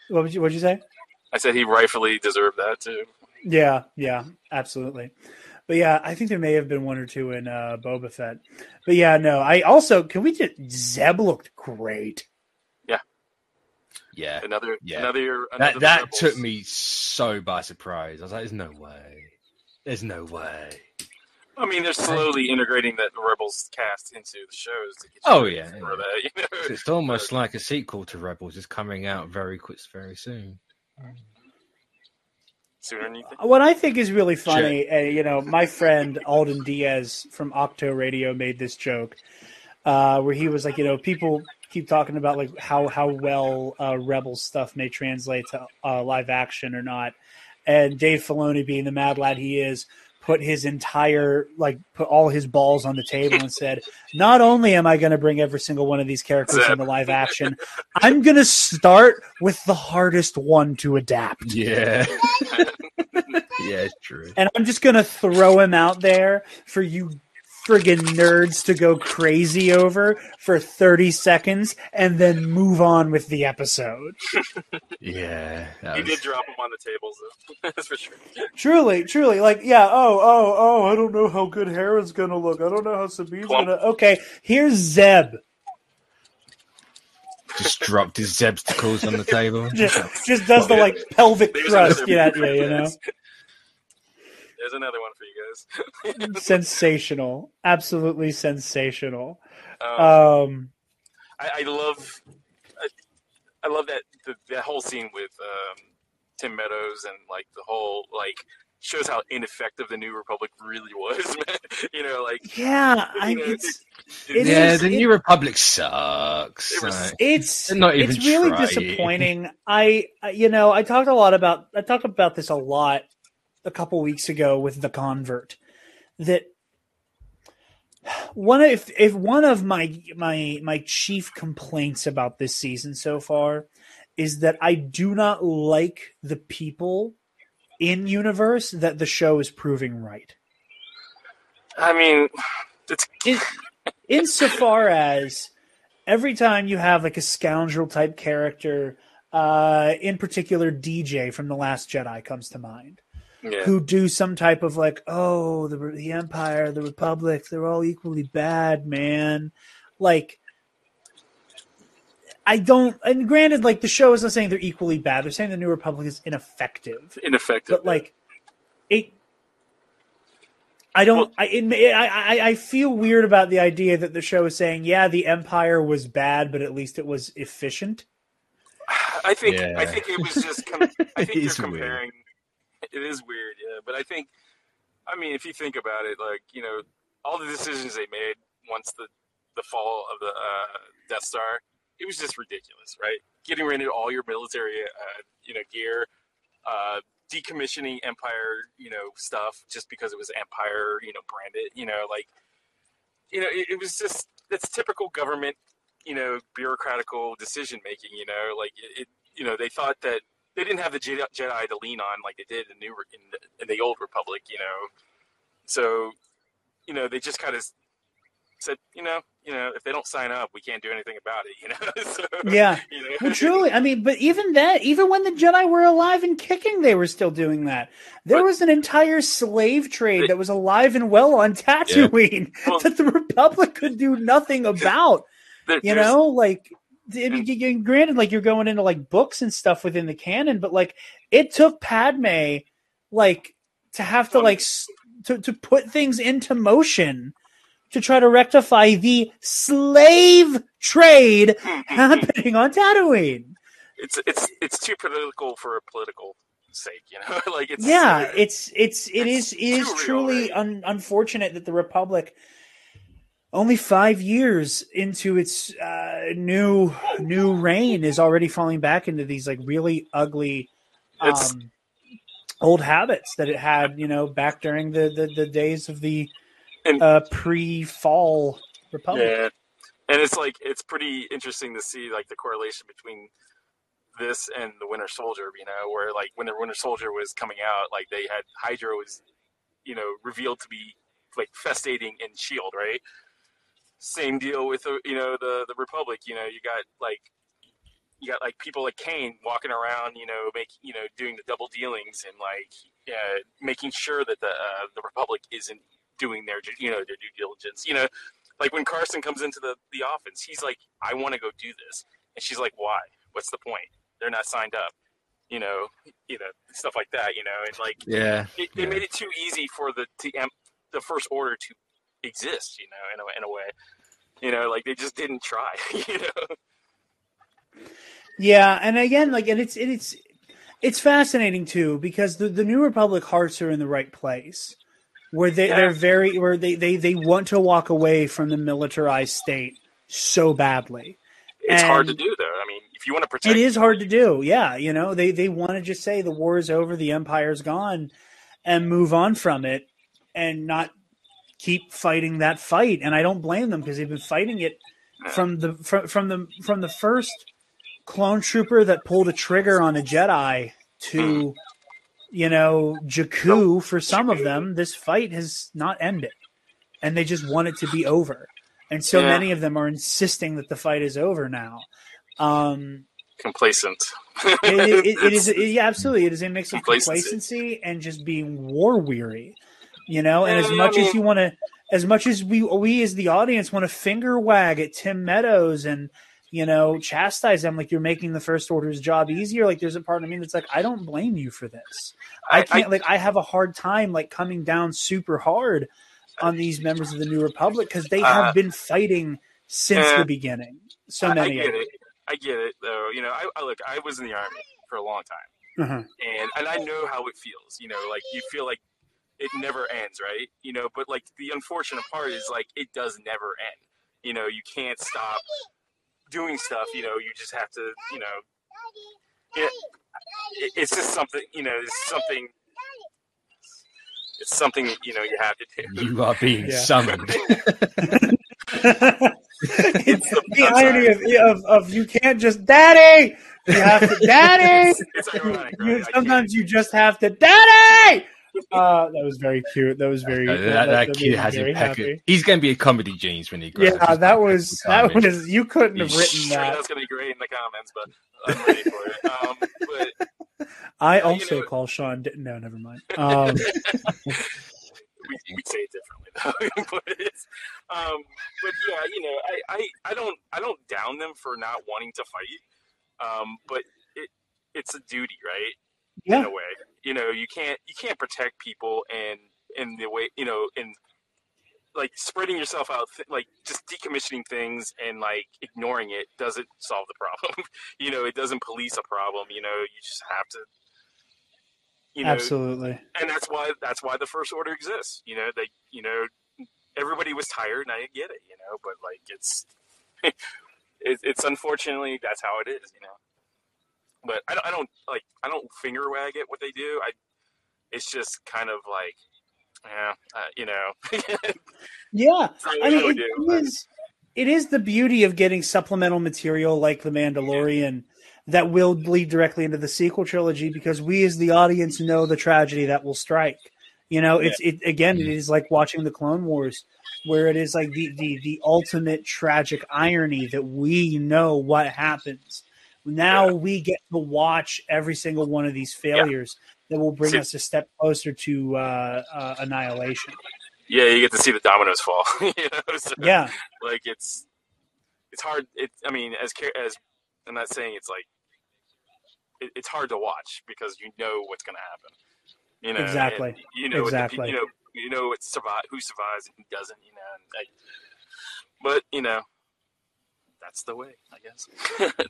S3: What'd you say?
S2: I said he rightfully deserved that too.
S3: Yeah, absolutely. But yeah, I think there may have been one or two in Boba Fett. But yeah, no. Zeb looked great.
S2: Yeah. Another
S1: that took me so by surprise. I was like, There's no way.
S2: I mean, they're slowly integrating the Rebels cast into the shows to get for that.
S1: It's almost like a sequel to Rebels is coming out very soon.
S2: Sooner than you think.
S3: What I think is really funny, my friend Alden Diaz from Octo Radio made this joke where he was like, people keep talking about how well Rebels stuff may translate to live action or not, and Dave Filoni, being the mad lad he is, put all his balls on the table and said, not only am I going to bring every single one of these characters into live action, I'm going to start with the hardest one to adapt.
S1: Yeah. Yeah, it's true.
S3: And I'm just going to throw him out there for you friggin' nerds to go crazy over for 30 seconds and then move on with the episode.
S1: Yeah.
S2: He did drop him on the tables, though. That's for sure.
S3: Truly. Like, yeah, I don't know how good Heron's going to look. I don't know how Sabine's going to... Okay, here's Zeb.
S1: Just dropped his Zebsticles on the table.
S3: just does the, like, pelvic thrust at you, you know?
S2: There's another one for you guys.
S3: Sensational. Absolutely sensational.
S2: I love that whole scene with Tim Meadows and like the whole like shows how ineffective the New Republic really was, man. You know, like
S1: the New Republic sucks.
S3: It's
S1: not even
S3: really disappointing. I talked about this a lot a couple weeks ago with The Convert, that one of my chief complaints about this season so far is that I do not like the people in universe that the show is proving right.
S2: I mean,
S3: insofar as every time you have like a scoundrel type character, in particular DJ from The Last Jedi comes to mind. Yeah. Who do some type of like, oh, the Empire, the Republic, they're all equally bad, man. Like, I don't, and granted, like the show is not saying they're equally bad. They're saying the New Republic is ineffective. But like, I feel weird about the idea that the show is saying, yeah, the Empire was bad, but at least it was efficient.
S2: I think it was just, I think you're comparing. Weird. It is weird, yeah. But I mean, if you think about it, like, you know, all the decisions they made once the fall of the Death Star, it was just ridiculous, right? Getting rid of all your military, gear, decommissioning Empire, stuff just because it was Empire, branded, it was just, that's typical government, bureaucratical decision making, they thought that they didn't have the Jedi to lean on like they did in the old Republic, So, they just kind of said, if they don't sign up, we can't do anything about it, So,
S3: yeah. Well, truly, I mean, but even when the Jedi were alive and kicking, they were still doing that. There was an entire slave trade that was alive and well on Tatooine that the Republic could do nothing about. I mean, granted, like you're going into like books and stuff within the canon, but like it took Padme like to have to like to put things into motion to try to rectify the slave trade happening on Tatooine.
S2: It's too political for a political sake, Like it's
S3: it is truly unfortunate that the Republic, only 5 years into its new reign, is already falling back into these like really ugly old habits that it had, back during the days of the pre-fall Republic.
S2: Yeah, and it's pretty interesting to see like the correlation between this and the Winter Soldier, where like when the Winter Soldier was coming out, like they had Hydra was, revealed to be like festating in S.H.I.E.L.D., right? Same deal with the Republic. You got like people like Kane walking around, doing the double dealings and like making sure that the Republic isn't doing their due diligence. Like when Carson comes into the office, he's like, I want to go do this, and she's like, why? What's the point? They're not signed up. Stuff like that. And like they made it too easy for the First Order to exist, in a way, like they just didn't try,
S3: Yeah, and again, like, and it's fascinating too because the New Republic hearts are in the right place, where they want to walk away from the militarized state so badly.
S2: It's hard to do, though. I mean, if you want to protect,
S3: it is hard to do. Yeah, they want to just say the war is over, the Empire's gone, and move on from it. and not keep fighting that fight. And I don't blame them because they've been fighting it from the first clone trooper that pulled a trigger on a Jedi to, Jakku. For some of them, this fight has not ended, and they just want it to be over. And so many of them are insisting that the fight is over now.
S2: Complacent.
S3: It is absolutely. It is a mix of complacency and just being war weary. And as much as you want to, as much as we as the audience want to finger wag at Tim Meadows and chastise them like you're making the First Order's job easier, like there's a part of me that's like, I don't blame you for this. I can't I have a hard time coming down super hard on these members of the New Republic because they have been fighting since the beginning. So many.
S2: I get it though. I was in the Army for a long time, and I know how it feels. You feel like it never ends, right? But the unfortunate part is it does never end. You can't stop doing stuff. You just have to. It's just something. It's something you have to do.
S1: You are being summoned.
S3: It's the irony of you can't just daddy. You have to daddy.
S2: It's ironic, right?
S3: Sometimes you just have to daddy. That was very cute. That was very.
S1: That kid has impeccable. He's going to be a comedy genius when he grows up.
S3: Yeah, that was. You couldn't have written that.
S2: That's going to be great in the comments, but I'm ready for it. But
S3: I also call Sean. No, never mind.
S2: We say it differently though. but I don't down them for not wanting to fight. But it's a duty, right?
S3: Yeah.
S2: In a way, you can't protect people in the way, in spreading yourself out, just decommissioning things and ignoring it doesn't solve the problem. It doesn't police a problem. You just have to.
S3: Absolutely.
S2: And that's why the First Order exists. Everybody was tired, and I get it. But it's unfortunately that's how it is. But I don't finger wag at what they do. It's just kind of
S3: Yeah, I mean, it is the beauty of getting supplemental material like The Mandalorian that will lead directly into the sequel trilogy because we as the audience know the tragedy that will strike. It is like watching the Clone Wars, where it is the ultimate tragic irony that we know what happens. Now we get to watch every single one of these failures that will bring us a step closer to annihilation.
S2: Yeah, you get to see the dominoes fall. So,
S3: yeah,
S2: it's hard. As I'm not saying it's it's hard to watch because you know what's going to happen.
S3: Exactly.
S2: And, exactly. Who survives and who doesn't. But that's the way, I guess.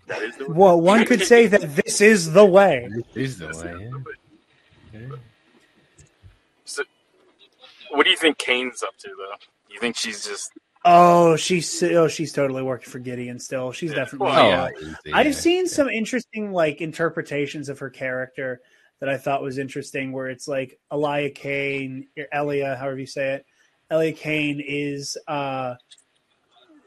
S2: That is the way.
S3: Well, one could say that this is the way.
S1: This is the way. Yeah.
S2: So, what do you think Kane's up to, though? You think she's just?
S3: She's totally working for Gideon still. She's definitely. I've seen some interesting interpretations of her character that I thought was interesting, where it's Elia Kane, or Elia, however you say it. Elia Kane is, and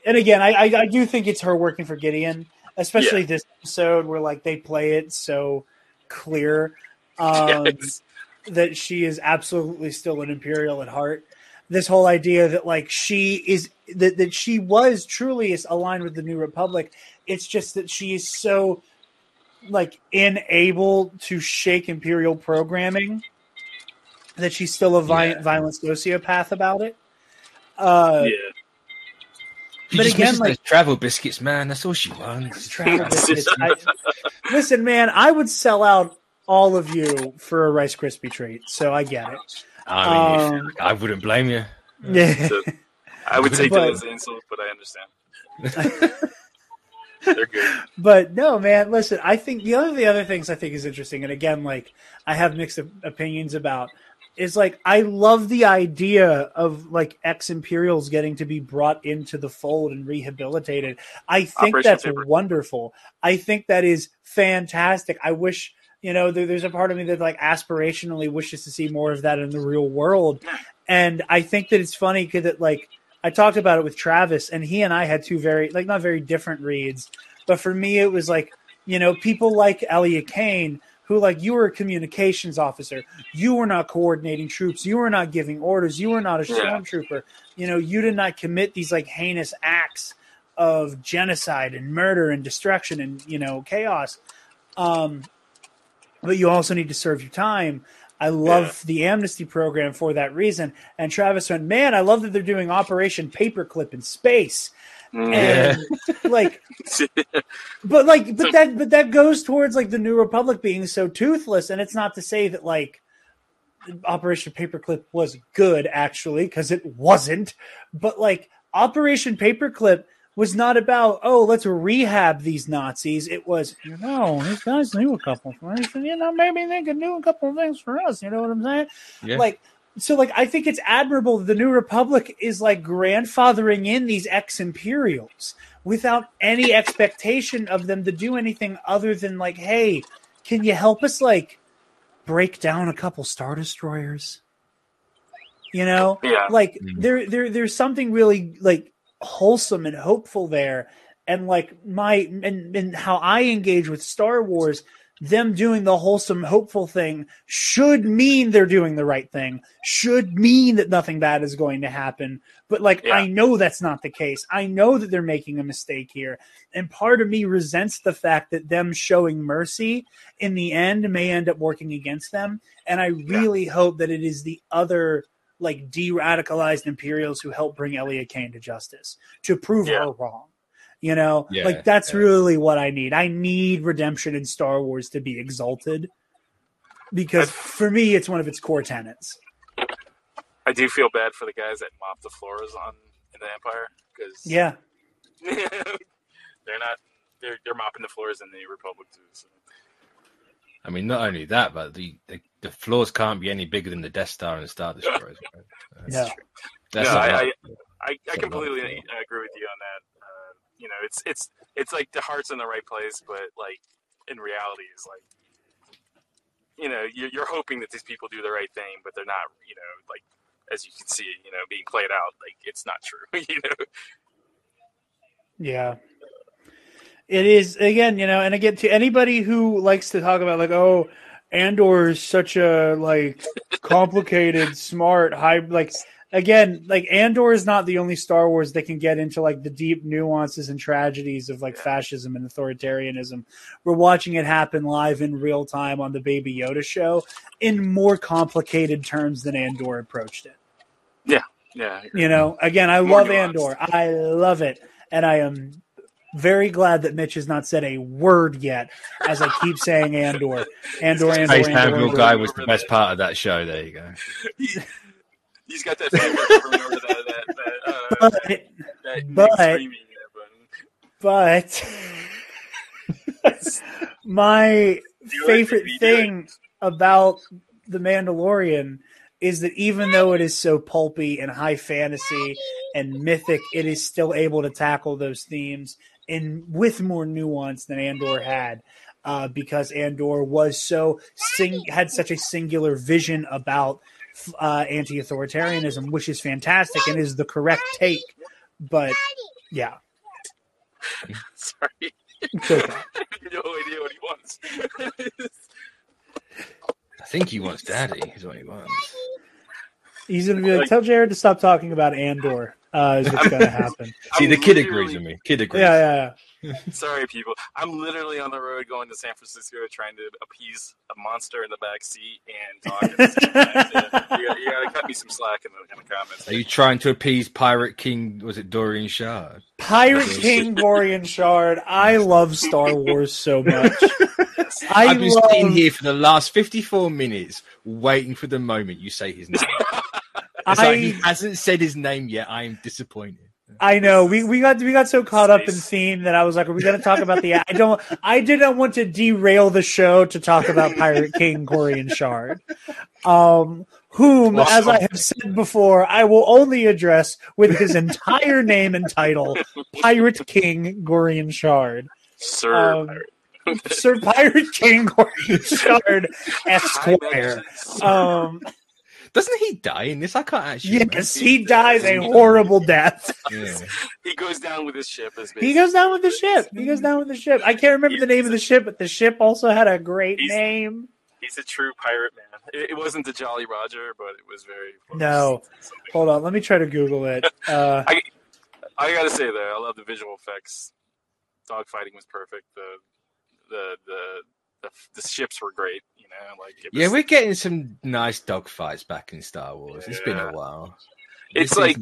S3: again, I do think it's her working for Gideon, especially this episode where they play it so clear that she is absolutely still an Imperial at heart. This whole idea that she is that she was truly aligned with the New Republic. It's just that she is so unable to shake Imperial programming that she's still a violent sociopath about it.
S1: But again, travel biscuits, man. That's all she wants.
S3: Travel biscuits. Listen, man, I would sell out all of you for a Rice Krispie treat, so I get it.
S1: I mean, I wouldn't blame you.
S3: Yeah.
S2: So, I would take that as an insult, but I understand. They're good.
S3: But no, man, listen, I think the other things I think is interesting, and again, I have mixed opinions about, is I love the idea of ex-Imperials getting to be brought into the fold and rehabilitated. I think that's wonderful. I think that is fantastic. I wish You know, there's a part of me that like aspirationally wishes to see more of that in the real world. And I think that it's funny because it, like, I talked about it with Travis, and he and I had two very, like, not very different reads. But for me, it was like, you know, people like Elia Kane, who, like, you were a communications officer. You were not coordinating troops. You were not giving orders. You were not a stormtrooper. You know, you did not commit these, like, heinous acts of genocide and murder and destruction and, you know, chaos. But you also need to serve your time. I love the amnesty program for that reason. And Travis went, man, I love that they're doing Operation Paperclip in space. And like, but that goes towards like the New Republic being so toothless. And it's not to say that like Operation Paperclip was good, actually, because it wasn't. But like Operation Paperclip was not about, oh, let's rehab these Nazis. It was, you know, these guys knew a couple things, and, you know, maybe they could do a couple of things for us. You know what I'm saying? Yeah. Like, so, like, I think it's admirable that the New Republic is, like, grandfathering in these ex-Imperials without any expectation of them to do anything other than, like, hey, can you help us, like, break down a couple Star Destroyers? You know?
S2: Yeah.
S3: Like, there's something really, like, wholesome and hopeful there, and like and how I engage with Star Wars, them doing the wholesome hopeful thing should mean they're doing the right thing, should mean that nothing bad is going to happen. But like I know that's not the case. I know that they're making a mistake here, and part of me resents the fact that them showing mercy in the end may end up working against them. And I really hope that it is the other like de-radicalized Imperials who help bring Elia Kane to justice, to prove her wrong. You know, like that's really what I need. I need redemption in Star Wars to be exalted, because for me, it's one of its core tenets.
S2: I do feel bad for the guys that mop the floors in the Empire, because they're mopping the floors in the Republic too. So.
S1: I mean, not only that, but the floors can't be any bigger than the Death Star and the Star Destroyers.
S3: No,
S2: I completely agree with you on that. You know, it's like the heart's in the right place, but like in reality, is like, you know, you're hoping that these people do the right thing, but they're not. You know, like as you can see, you know, being played out, like it's not true. You know.
S3: Yeah. It is, again, you know, and again, to anybody who likes to talk about, like, oh, Andor is such a, like, complicated, smart, high, like, again, like, Andor is not the only Star Wars that can get into, like, the deep nuances and tragedies of, like, fascism and authoritarianism. We're watching it happen live in real time on the Baby Yoda show in more complicated terms than Andor approached it.
S2: Yeah.
S3: You know, again, I love Andor. I love it. And I am very glad that Mitch has not said a word yet, as I keep saying Andor.
S1: Space Admiral guy was the best part of that show. There you go.
S2: He's got that favorite over
S3: but my favorite thing about The Mandalorian is that even though it is so pulpy and high fantasy and mythic, it is still able to tackle those themes with more nuance than Andor had, because Andor was had such a singular vision about anti-authoritarianism, which is fantastic and is the correct take. But yeah,
S2: sorry,
S3: it's okay.
S2: I have no idea what he wants.
S1: I think he wants Daddy. Is what he wants.
S3: He's going to be like, tell Jared to stop talking about Andor. Is what's going to happen.
S1: See, the kid agrees with me. Kid agrees.
S3: Yeah.
S2: Sorry, people. I'm literally on the road going to San Francisco trying to appease a monster in the back seat and talk at the same time. You got to cut me some slack in the comments.
S1: Are you trying to appease Pirate King? Was it Dorian Shard?
S3: Pirate King Dorian Shard. I love Star Wars so much.
S1: I've been sitting here for the last 54 minutes waiting for the moment you say his name. He hasn't said his name yet. I am disappointed.
S3: I know we got so caught up in theme that I was like, are we going to talk about the? I didn't want to derail the show to talk about Pirate King Gorian Shard, whom, as I have said before, I will only address with his entire name and title, Pirate King Gorian Shard.
S2: Sir.
S3: Sir Pirate King Gordon Shard Esquire.
S1: Doesn't he die in this? I can't actually remember.
S3: Yes, he dies a horrible death.
S1: Yeah.
S2: He goes down with his ship.
S3: He goes down with the ship. I can't remember the name of the ship, but the ship also had a great name.
S2: He's a true pirate man. It wasn't the Jolly Roger, but it was very close.
S3: No. Hold on. Let me try to Google it.
S2: I got to say, though, I love the visual effects. Dogfighting was perfect. The ships were great.
S1: We're getting some nice dogfights back in Star Wars. It's been a while.
S2: It's like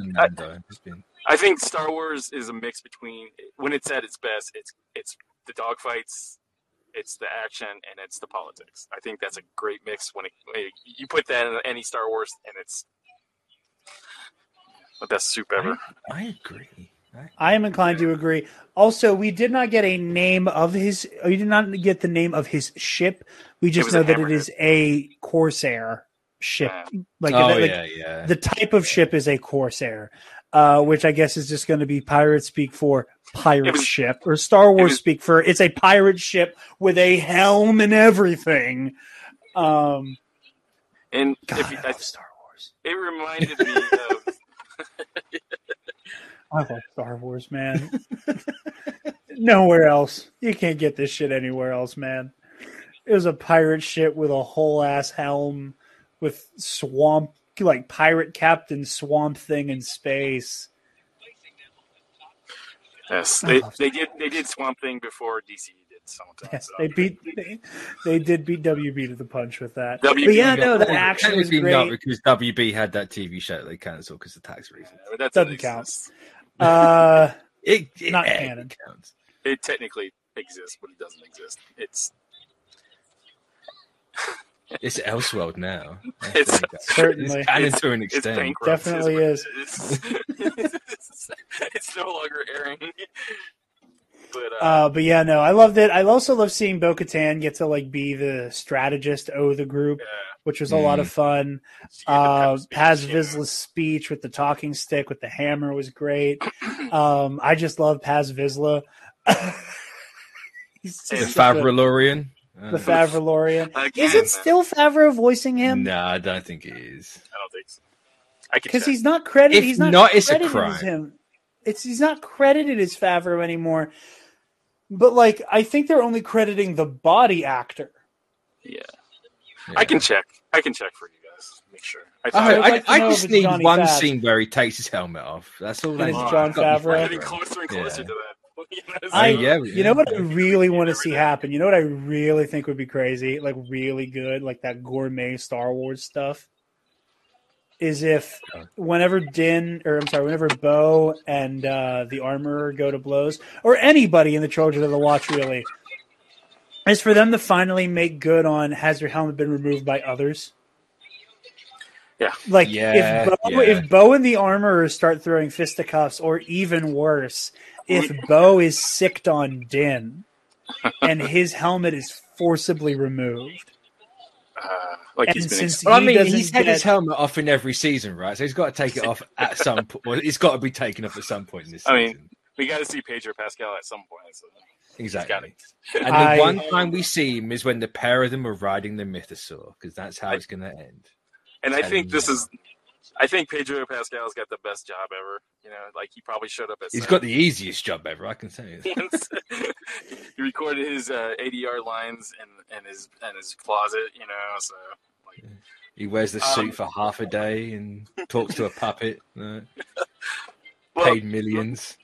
S2: I think Star Wars is a mix between, when it's at its best, it's the dogfights, it's the action, and it's the politics. I think that's a great mix when you put that in any Star Wars, and it's the best soup ever.
S1: I agree.
S3: I am inclined to agree. Also, we did not get a name of his. We did not get the name of his ship. We just know that it is a Corsair ship. The type of ship is a Corsair, which I guess is just going to be pirate speak for pirate ship, or Star Wars speak for it's a pirate ship with a helm and everything.
S2: And
S3: God, I love Star Wars.
S2: It reminded me of.
S3: I love Star Wars, man. Nowhere else. You can't get this shit anywhere else, man. It was a pirate ship with a whole ass helm with swamp, like pirate captain Swamp Thing in space.
S2: Yes, they did Swamp Thing before DC did something.
S3: Yes, so. They did beat WB to the punch with that. The action was great.
S1: Not because WB had that TV show that they cancelled because of tax reasons.
S2: Yeah, that
S3: doesn't count.
S1: It
S3: not canon.
S1: Counts.
S2: It technically exists, but it doesn't exist.
S1: It's Elseworlds now.
S3: It's certainly
S1: canon to an extent.
S3: Definitely is.
S2: It's no longer airing.
S3: But yeah, no, I loved it. I also love seeing Bo-Katan get to be the strategist of the group, which was a lot of fun. Paz Vizsla's speech with the talking stick with the hammer was great. I just love Paz Vizsla.
S1: The Favralorian.
S3: The Favralorian. Is it still Favreau voicing him?
S1: No, I don't think it is.
S2: I don't think so.
S3: Because he's not credited.
S1: If not, it's a crime.
S3: As him. He's not credited as Favreau anymore. But I think they're only crediting the body actor.
S2: Yeah. I can check for you guys. Make sure.
S1: I just need one scene where he takes his helmet off. That's all.
S3: It's Jon Favreau.
S2: Getting closer and closer to that.
S3: You know what I really want to see happen? You know what I really think would be crazy? Really good, that gourmet Star Wars stuff? Is if whenever Bo and the Armorer go to blows, or anybody in the Children of the Watch really, is for them to finally make good on has your helmet been removed by others?
S2: Yeah.
S3: If Bo and the Armorer start throwing fisticuffs, or even worse, if Bo is sicked on Din and his helmet is forcibly removed.
S1: He's had his helmet off in every season, right? So he's got to take it off at some point. Well, it's got to be taken off at some point in this season.
S2: We got to see Pedro Pascal at some point. So
S1: exactly. And the one time we see him is when the pair of them are riding the Mythosaur, because that's how it's going to end.
S2: And I think I think Pedro Pascal's got the best job ever. He probably showed up at.
S1: He's got the easiest job ever, I can say.
S2: He recorded his ADR lines in his closet, So
S1: he wears the suit for half a day and talks to a puppet. Paid millions.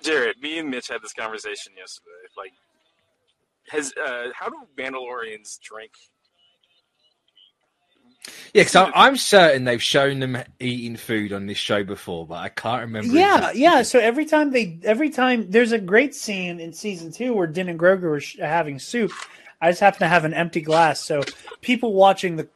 S2: Jared, me and Mitch had this conversation yesterday. How do Mandalorians drink?
S1: Yeah, because I'm certain they've shown them eating food on this show before, but I can't remember.
S3: Yeah. So every time there's a great scene in season 2 where Din and Grogu are having soup. I just happen to have an empty glass, so people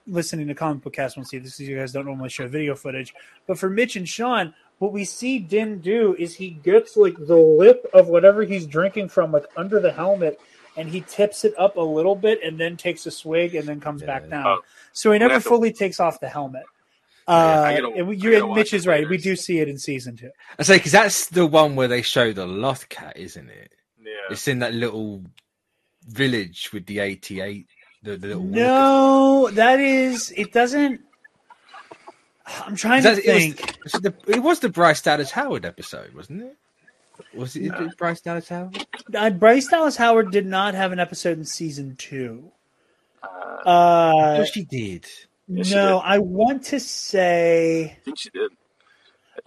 S3: listening to Comic Book Cast won't see this because you guys don't normally show video footage. But for Mitch and Sean, what we see Din do is he gets the lip of whatever he's drinking from under the helmet, and he tips it up a little bit and then takes a swig and then comes back down. So he never fully takes off the helmet. Mitch is right. We do see it in season 2.
S1: I say because that's the one where they show the Loth cat, isn't it?
S2: Yeah.
S1: It's in that little village with the 88? The little
S3: no, that is. It doesn't. I'm trying to think.
S1: It was the Bryce Dallas Howard episode, wasn't it? Was it Bryce Dallas Howard?
S3: Bryce Dallas Howard did not have an episode in season 2.
S1: I thought she did.
S3: No, she did. I want to say.
S2: I think she did.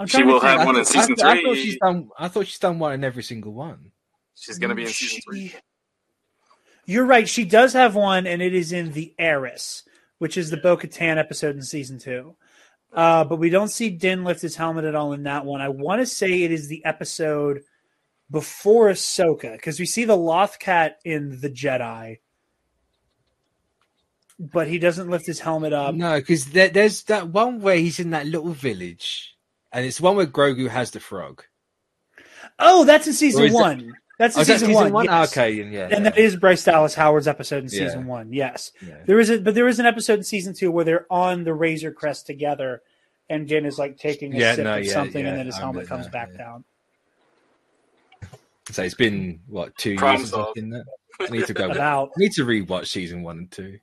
S3: She
S2: will have one in season 3.
S1: I thought she's done one in every single one.
S2: She's going to be in season 3.
S3: You're right. She does have one, and it is in The Heiress, which is the Bo-Katan episode in season 2. But we don't see Din lift his helmet at all in that one. I want to say it is the episode before Ahsoka, because we see the Lothcat in The Jedi, but he doesn't lift his helmet up.
S1: No, because there's that one where he's in that little village, and it's one where Grogu has the frog.
S3: Oh, that's in season 1. That's in season 1. Yes.
S1: Okay,
S3: and that is Bryce Dallas Howard's episode in season 1. Yes, there is an episode in season 2 where they're on the Razor Crest together, and Din is like taking a sip of something, and then his helmet comes back down.
S1: So it's been 2 years since I've seen that. I need to go. I need to rewatch season 1 and 2.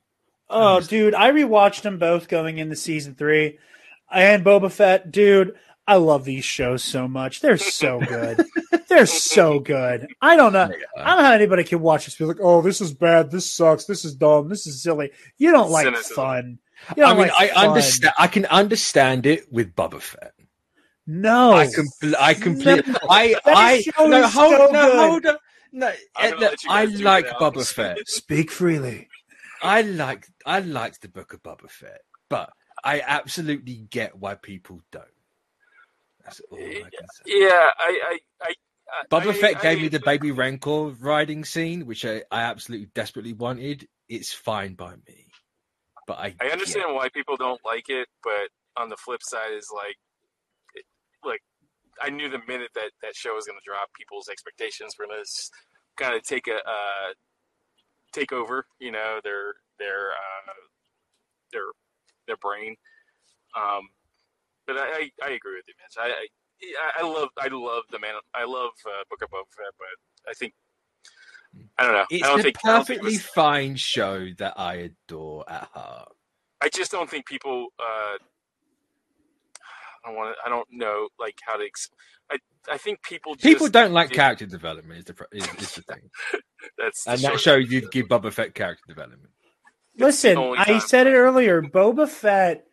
S3: Oh, dude, I rewatched them both going into season 3, and Boba Fett, dude. I love these shows so much. They're so good. They're so good. I don't know. I don't know how anybody can watch this and be like, oh, this is bad. This sucks. This is dumb. This is silly. You don't like fun.
S1: I understand. I can understand it with Boba Fett.
S3: No,
S1: I completely. Hold on. No, I like Boba Fett.
S3: Speak freely.
S1: I liked the Book of Boba Fett, but I absolutely get why people don't. That's all I can say.
S2: Yeah,
S1: Boba Fett gave me the Baby Rancor riding scene, which I absolutely desperately wanted. It's fine by me, but I
S2: understand why people don't like it. But on the flip side, is like I knew the minute that show was going to drop, people's expectations were going to kind of take over. You know, their brain. But I agree with you, Mitch. I love the man. I love Book of Boba Fett, but I think I don't know.
S1: It's a perfectly fine show that I adore at heart.
S2: I just don't think people. I don't know how to. I think people
S1: don't like character development. Is the thing. That show you give Boba Fett character development.
S3: Listen, I said it earlier. Boba Fett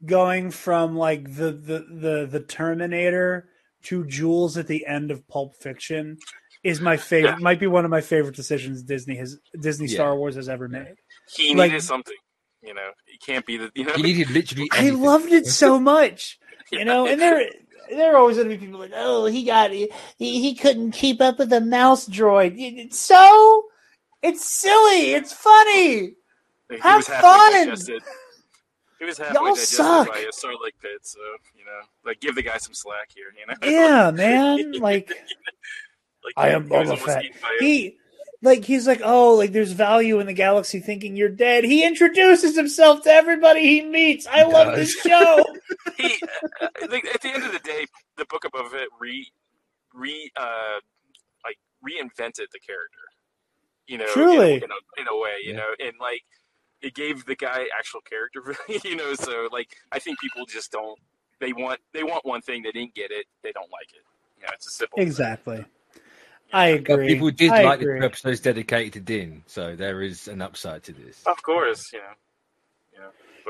S3: going from the Terminator to Jules at the end of Pulp Fiction is my favorite. Might be one of my favorite decisions Disney Star Wars has ever made.
S2: He needed something, you know. He can't be the. You know,
S1: he needed literally. Anything.
S3: I loved it so much, you know. And there are always going to be people like, oh, he couldn't keep up with the mouse droid. It's silly. It's funny. Have fun.
S2: He was halfway digested by a Sarlacc pit, so, you know, give the guy some slack here, you know?
S3: Yeah, man, I am Boba Fett. He's like, oh, there's value in the galaxy thinking you're dead. He introduces himself to everybody he meets. I love this show.
S2: At the end of the day, the Book of Boba Fett reinvented the character, you know?
S3: Truly.
S2: In a way, you know, and, it gave the guy actual character, you know. So, I think people just don't. They want one thing. They didn't get it. They don't like it. Yeah, it's a simple.
S3: Exactly. Thing. I agree.
S1: But people did like the episodes dedicated to Din, so there is an upside to this.
S2: Of course,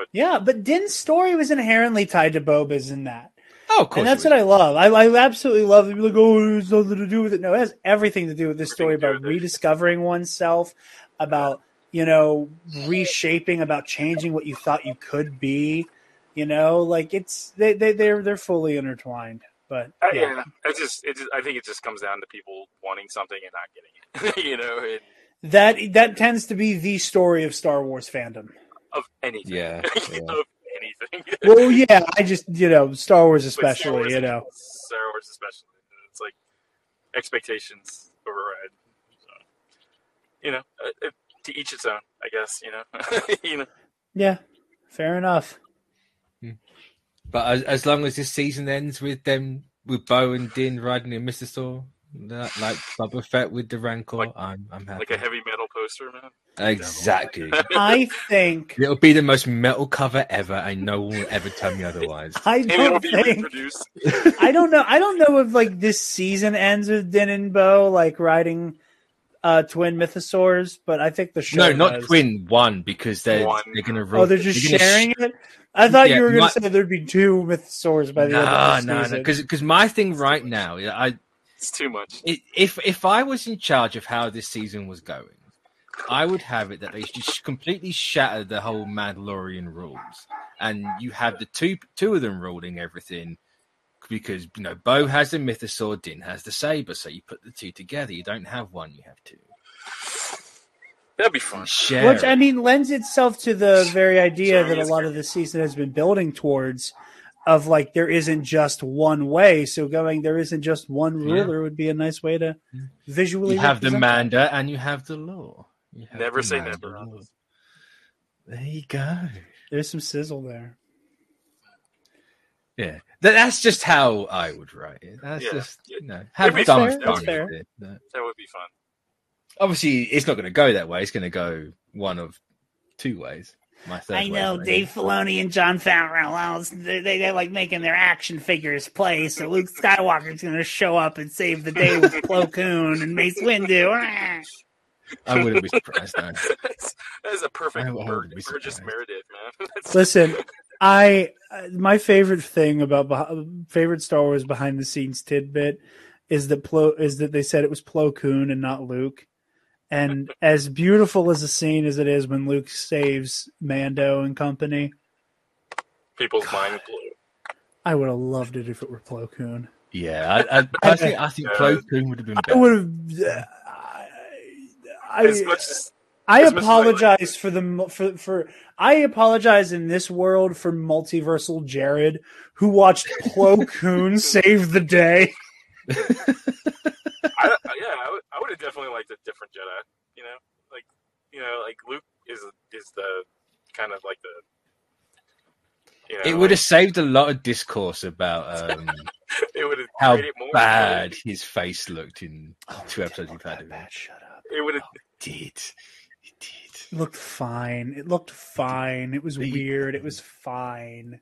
S3: but Din's story was inherently tied to Boba's in that.
S1: Oh, of course.
S3: And that's what I love. I absolutely love it. Like, oh, it has nothing to do with it. No, it has everything to do with this story about rediscovering oneself, about reshaping, about changing what you thought you could be, it's they're fully intertwined. But
S2: I think it just comes down to people wanting something and not getting it.
S3: That tends to be the story of Star Wars fandom.
S2: Of anything,
S1: yeah.
S2: Of anything.
S3: Well, yeah, I just Star Wars especially,
S2: Star Wars especially. It's expectations override. So, to each its own, I guess,
S3: Yeah, fair enough.
S1: But as long as this season ends with Bo and Din riding in Mr. Saw, like Boba Fett with the Rancor. I'm happy.
S2: Like a heavy metal poster, man.
S1: Exactly.
S3: I think
S1: it'll be the most metal cover ever, and no one will ever tell me otherwise.
S3: I don't know. I don't know if like this season ends with Din and Bo like riding twin mythosaurs, but I think the show.
S1: No, not twin. One, because they're going to.
S3: Oh, they're just sharing it. I thought you were going to say there'd be two mythosaurs by the end of the season.
S1: No. Because my thing right now,
S2: it's too much.
S1: If I was in charge of how this season was going, I would have it that they just completely shatter the whole Mandalorian rules, and you have the two of them ruling everything. Because Bo has the mythosaur, Din has the saber, so you put the two together. You don't have one, you have two.
S2: That'd be fun.
S3: Which I mean lends itself to the very idea that a lot of the season has been building towards, of like there isn't just one way. So there isn't just one ruler would be a nice way to visually.
S1: You have the Manda and you have the law.
S2: Never say never.
S1: There you go.
S3: There's some sizzle there.
S1: Yeah, that's just how I would write it. That's just have some fun.
S3: That's fair.
S2: That would be fun.
S1: Obviously, it's not going to go that way. It's going to go one of two ways.
S3: I know Dave Filoni and Jon Favreau. They like making their action figures play. So Luke Skywalker's going to show up and save the day with Plo Koon and Mace Windu.
S1: I wouldn't be surprised. No.
S2: That's a perfect Burgess Meredith, man.
S3: Listen, my favorite thing about favorite Star Wars behind the scenes tidbit is that they said it was Plo Koon and not Luke. And as beautiful as a scene as it is when Luke saves Mando and company,
S2: people's mind blew.
S3: I would have loved it if it were Plo Koon.
S1: Yeah, I think Plo Koon would have been better.
S3: I would have. I apologize for I apologize in this world for multiversal Jared, who watched Plo Koon save the day.
S2: I would have definitely liked a different Jedi. Like Luke is the kind of like the.
S1: It would have saved a lot of discourse about
S2: it would have
S1: how bad his face looked in 2 episodes we've had of it.
S3: Shut up.
S2: It would have.
S1: It
S3: looked fine. It looked fine. It was weird. It was fine.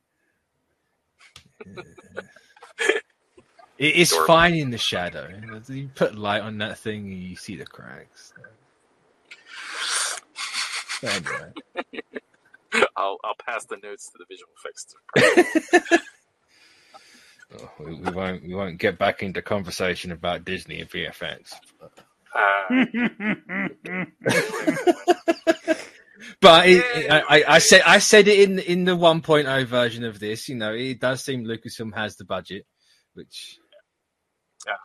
S1: It is fine in the shadow. You put light on that thing and you see the cracks. Anyway.
S2: I'll pass the notes to the visual effects.
S1: We won't get back into conversation about Disney and VFX. But I said it in the 1.0 version of this. It does seem Lucasfilm has the budget, which
S2: I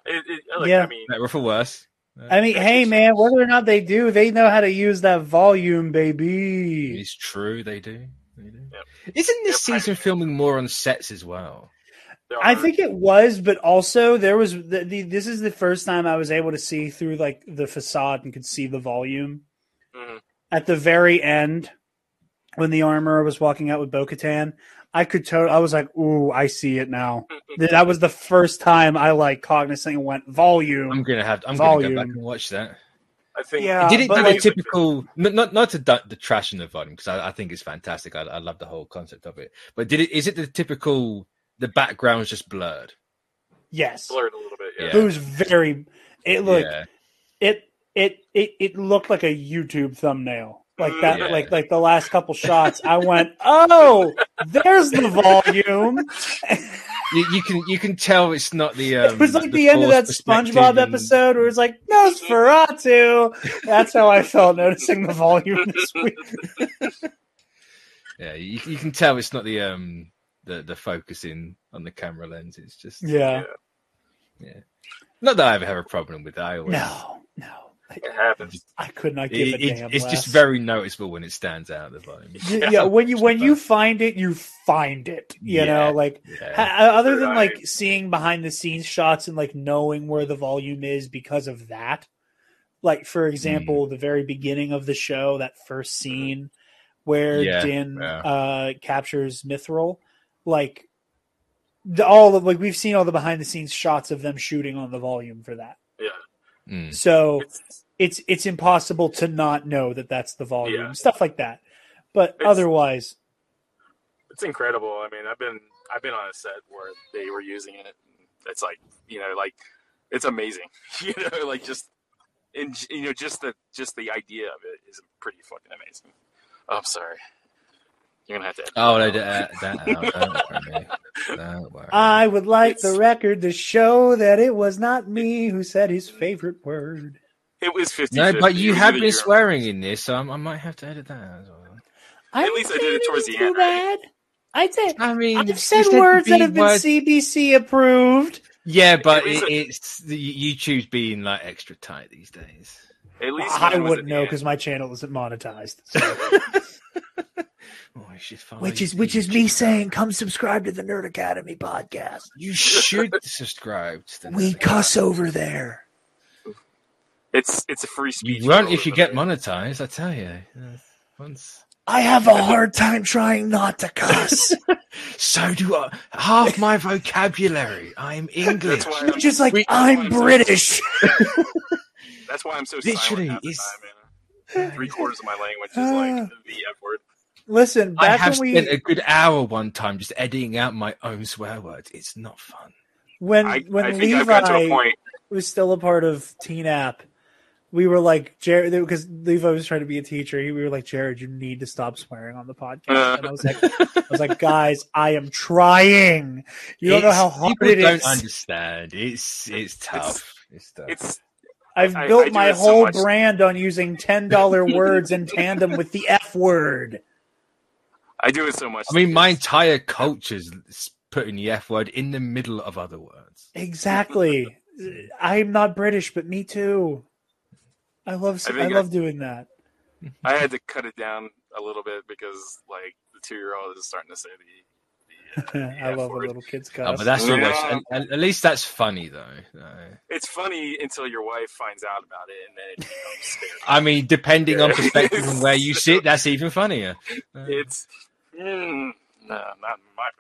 S2: mean,
S1: better for worse.
S3: I mean, hey man, whether or not they do, they know how to use that volume, baby.
S1: It's true, they do.
S2: Yep.
S1: Isn't this season filming more on sets as well?
S3: I think it was, but also there was. This is the first time I was able to see through like the facade and could see the volume.
S2: Mm-hmm.
S3: At the very end, when the armorer was walking out with Bo-Katan, I was like, "Ooh, I see it now." That was the first time I like cognizant and went volume.
S1: I'm gonna go back and watch that.
S2: I think
S1: did it do the typical not to the trash in the volume, because I think it's fantastic. I love the whole concept of it. But is it the typical? The background's just blurred.
S3: Yes,
S2: blurred a little bit. Yeah.
S3: It was very. It looked. Yeah. It looked like a YouTube thumbnail. Like that, like the last couple shots, I went, "Oh, there's the volume."
S1: You can tell it's not the.
S3: It was like the end of that SpongeBob episode where it's like Nosferatu. That's how I felt noticing the volume this week.
S1: Yeah, you can tell it's not the focusing on the camera lens. It's just
S3: yeah.
S1: Not that I ever have a problem with that.
S3: No.
S2: It happens.
S3: I could not give a damn.
S1: It's just very noticeable when it stands out the volume.
S3: Yeah, when you find it, you find it. You know, like other than like seeing behind the scenes shots and like knowing where the volume is because of that. Like for example, the very beginning of the show, that first scene where Din captures Mithril, like we've seen all the behind the scenes shots of them shooting on the volume for that. So it's impossible to not know that that's the volume, stuff like that. But otherwise,
S2: it's incredible. I mean, I've been on a set where they were using it. It's like, it's amazing. Just the idea of it is pretty fucking amazing. Oh, I'm sorry. You're gonna have to edit
S1: Don't worry.
S3: I would like the record to show that it was not me who said his favorite word.
S2: It was 50.
S1: No, but you have been swearing in this, so I might have to edit that as well.
S2: At least I did it towards the end.
S3: Bad. I've said
S1: said
S3: words that have been CBC approved.
S1: Yeah, but it's the YouTube's being like extra tight these days.
S2: At least
S3: I wouldn't know because my channel isn't monetized. So. Which is me saying, come subscribe to the Nerd Academy podcast.
S1: You should subscribe to the
S3: We cuss over there.
S2: It's a free speech.
S1: You won't if you get monetized, I tell you. Once
S3: I have a hard time trying not to cuss.
S1: So do I. Half my vocabulary. I'm English.
S3: You're just like, I'm British.
S2: That's why I'm so
S1: literally
S2: silent half the time, 3/4 of my language is like the F word.
S3: Listen,
S1: I have spent a good hour one time just editing out my own swear words. It's not fun.
S3: When Levi was still a part of Teen App, we were like, Jared, because Levi was trying to be a teacher. We were like, Jared, you need to stop swearing on the podcast. And I was like, guys, I am trying. You don't know how hard it is.
S1: People don't understand. It's tough. It's tough.
S3: I've built my whole brand on using $10 words in tandem with the F word.
S2: I do it so much.
S1: I mean, my entire culture's putting the F word in the middle of other words.
S3: Exactly. I'm not British, but me too. I love doing that.
S2: I had to cut it down a little bit because, like, the 2-year-old is starting to say the
S3: I love when little kids cuss.
S1: Oh, but that's at least that's funny, though.
S2: It's funny until your wife finds out about it, and then it becomes scary.
S1: I mean, depending on perspective and where you sit, that's even funnier.
S2: It's no, not my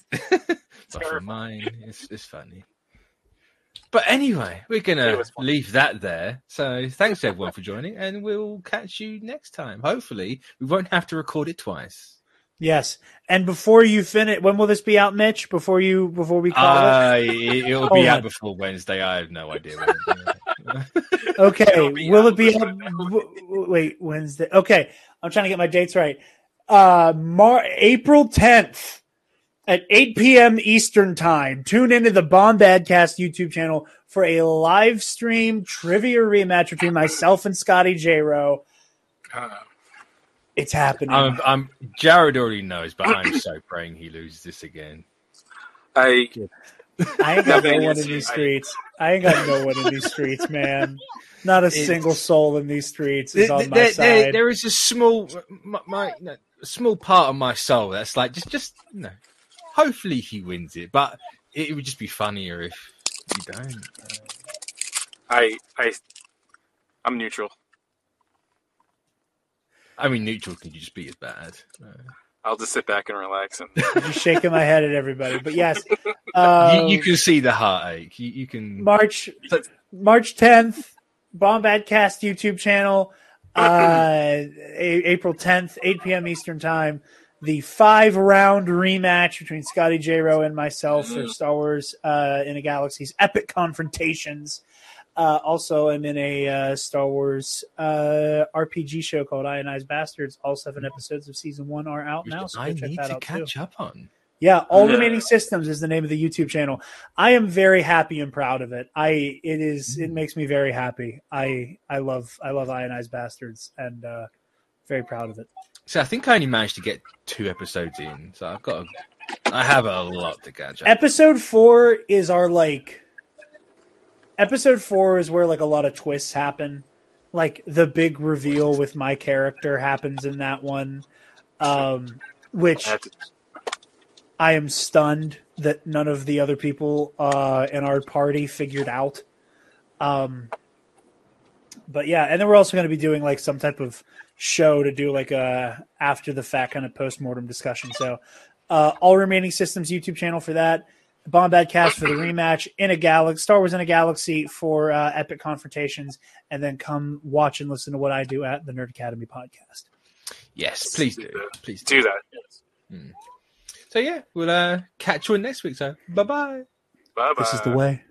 S2: perspective.
S1: But from mine, it's funny. But anyway, we're going to leave that there. So thanks, everyone, for joining, and we'll catch you next time. Hopefully, we won't have to record it twice.
S3: Yes. And before you finish, when will this be out, Mitch? Before we call it?
S1: It'll be out before Wednesday. I have no idea.
S3: Okay. Will it be out? Wait, Wednesday. Okay. I'm trying to get my dates right. April 10th. At 8 p.m. Eastern Time, tune into the Bombadcast YouTube channel for a live stream trivia rematch between myself and Scotty J-Ro. It's happening.
S1: Jared already knows, but I'm so praying he loses this again.
S3: I ain't got no one in these streets. I ain't got no one in these streets, man. Not a single soul in these streets is on my side.
S1: There is a small part of my soul that's like, just hopefully he wins it, but it would just be funnier if you don't.
S2: I'm neutral.
S1: I mean, neutral can just be as bad.
S2: I'll just sit back and relax. And
S3: I'm just shaking my head at everybody. But yes,
S1: you can see the heartache. You can
S3: March 10th, Bombadcast YouTube channel. April 10th, 8 p.m. Eastern Time. The 5-round rematch between Scotty J-Ro and myself for Star Wars in a Galaxy's epic confrontations. Also, I'm in a Star Wars RPG show called Ionized Bastards. All 7 episodes of season 1 are out now. So
S1: I need to catch up on.
S3: Yeah, All Remaining Systems is the name of the YouTube channel. I am very happy and proud of it. It makes me very happy. I love Ionized Bastards and very proud of it.
S1: So I think I only managed to get 2 episodes in, so I have a lot to catch up.
S3: Episode 4 is Episode 4 is where like a lot of twists happen. Like the big reveal with my character happens in that one, which I am stunned that none of the other people in our party figured out. But yeah, and then we're also going to be doing like some type of show to do like a after the fact kind of post-mortem discussion. So All Remaining Systems YouTube channel for that. Bombad Cast for the rematch, Star Wars in a Galaxy for epic confrontations, and then come watch and listen to what I do at the Nerd Academy podcast.
S1: Yes, please do. Please
S2: do that. Yes.
S1: So yeah, we'll catch you in next week. So bye-bye.
S2: Bye-bye.
S3: This is the way.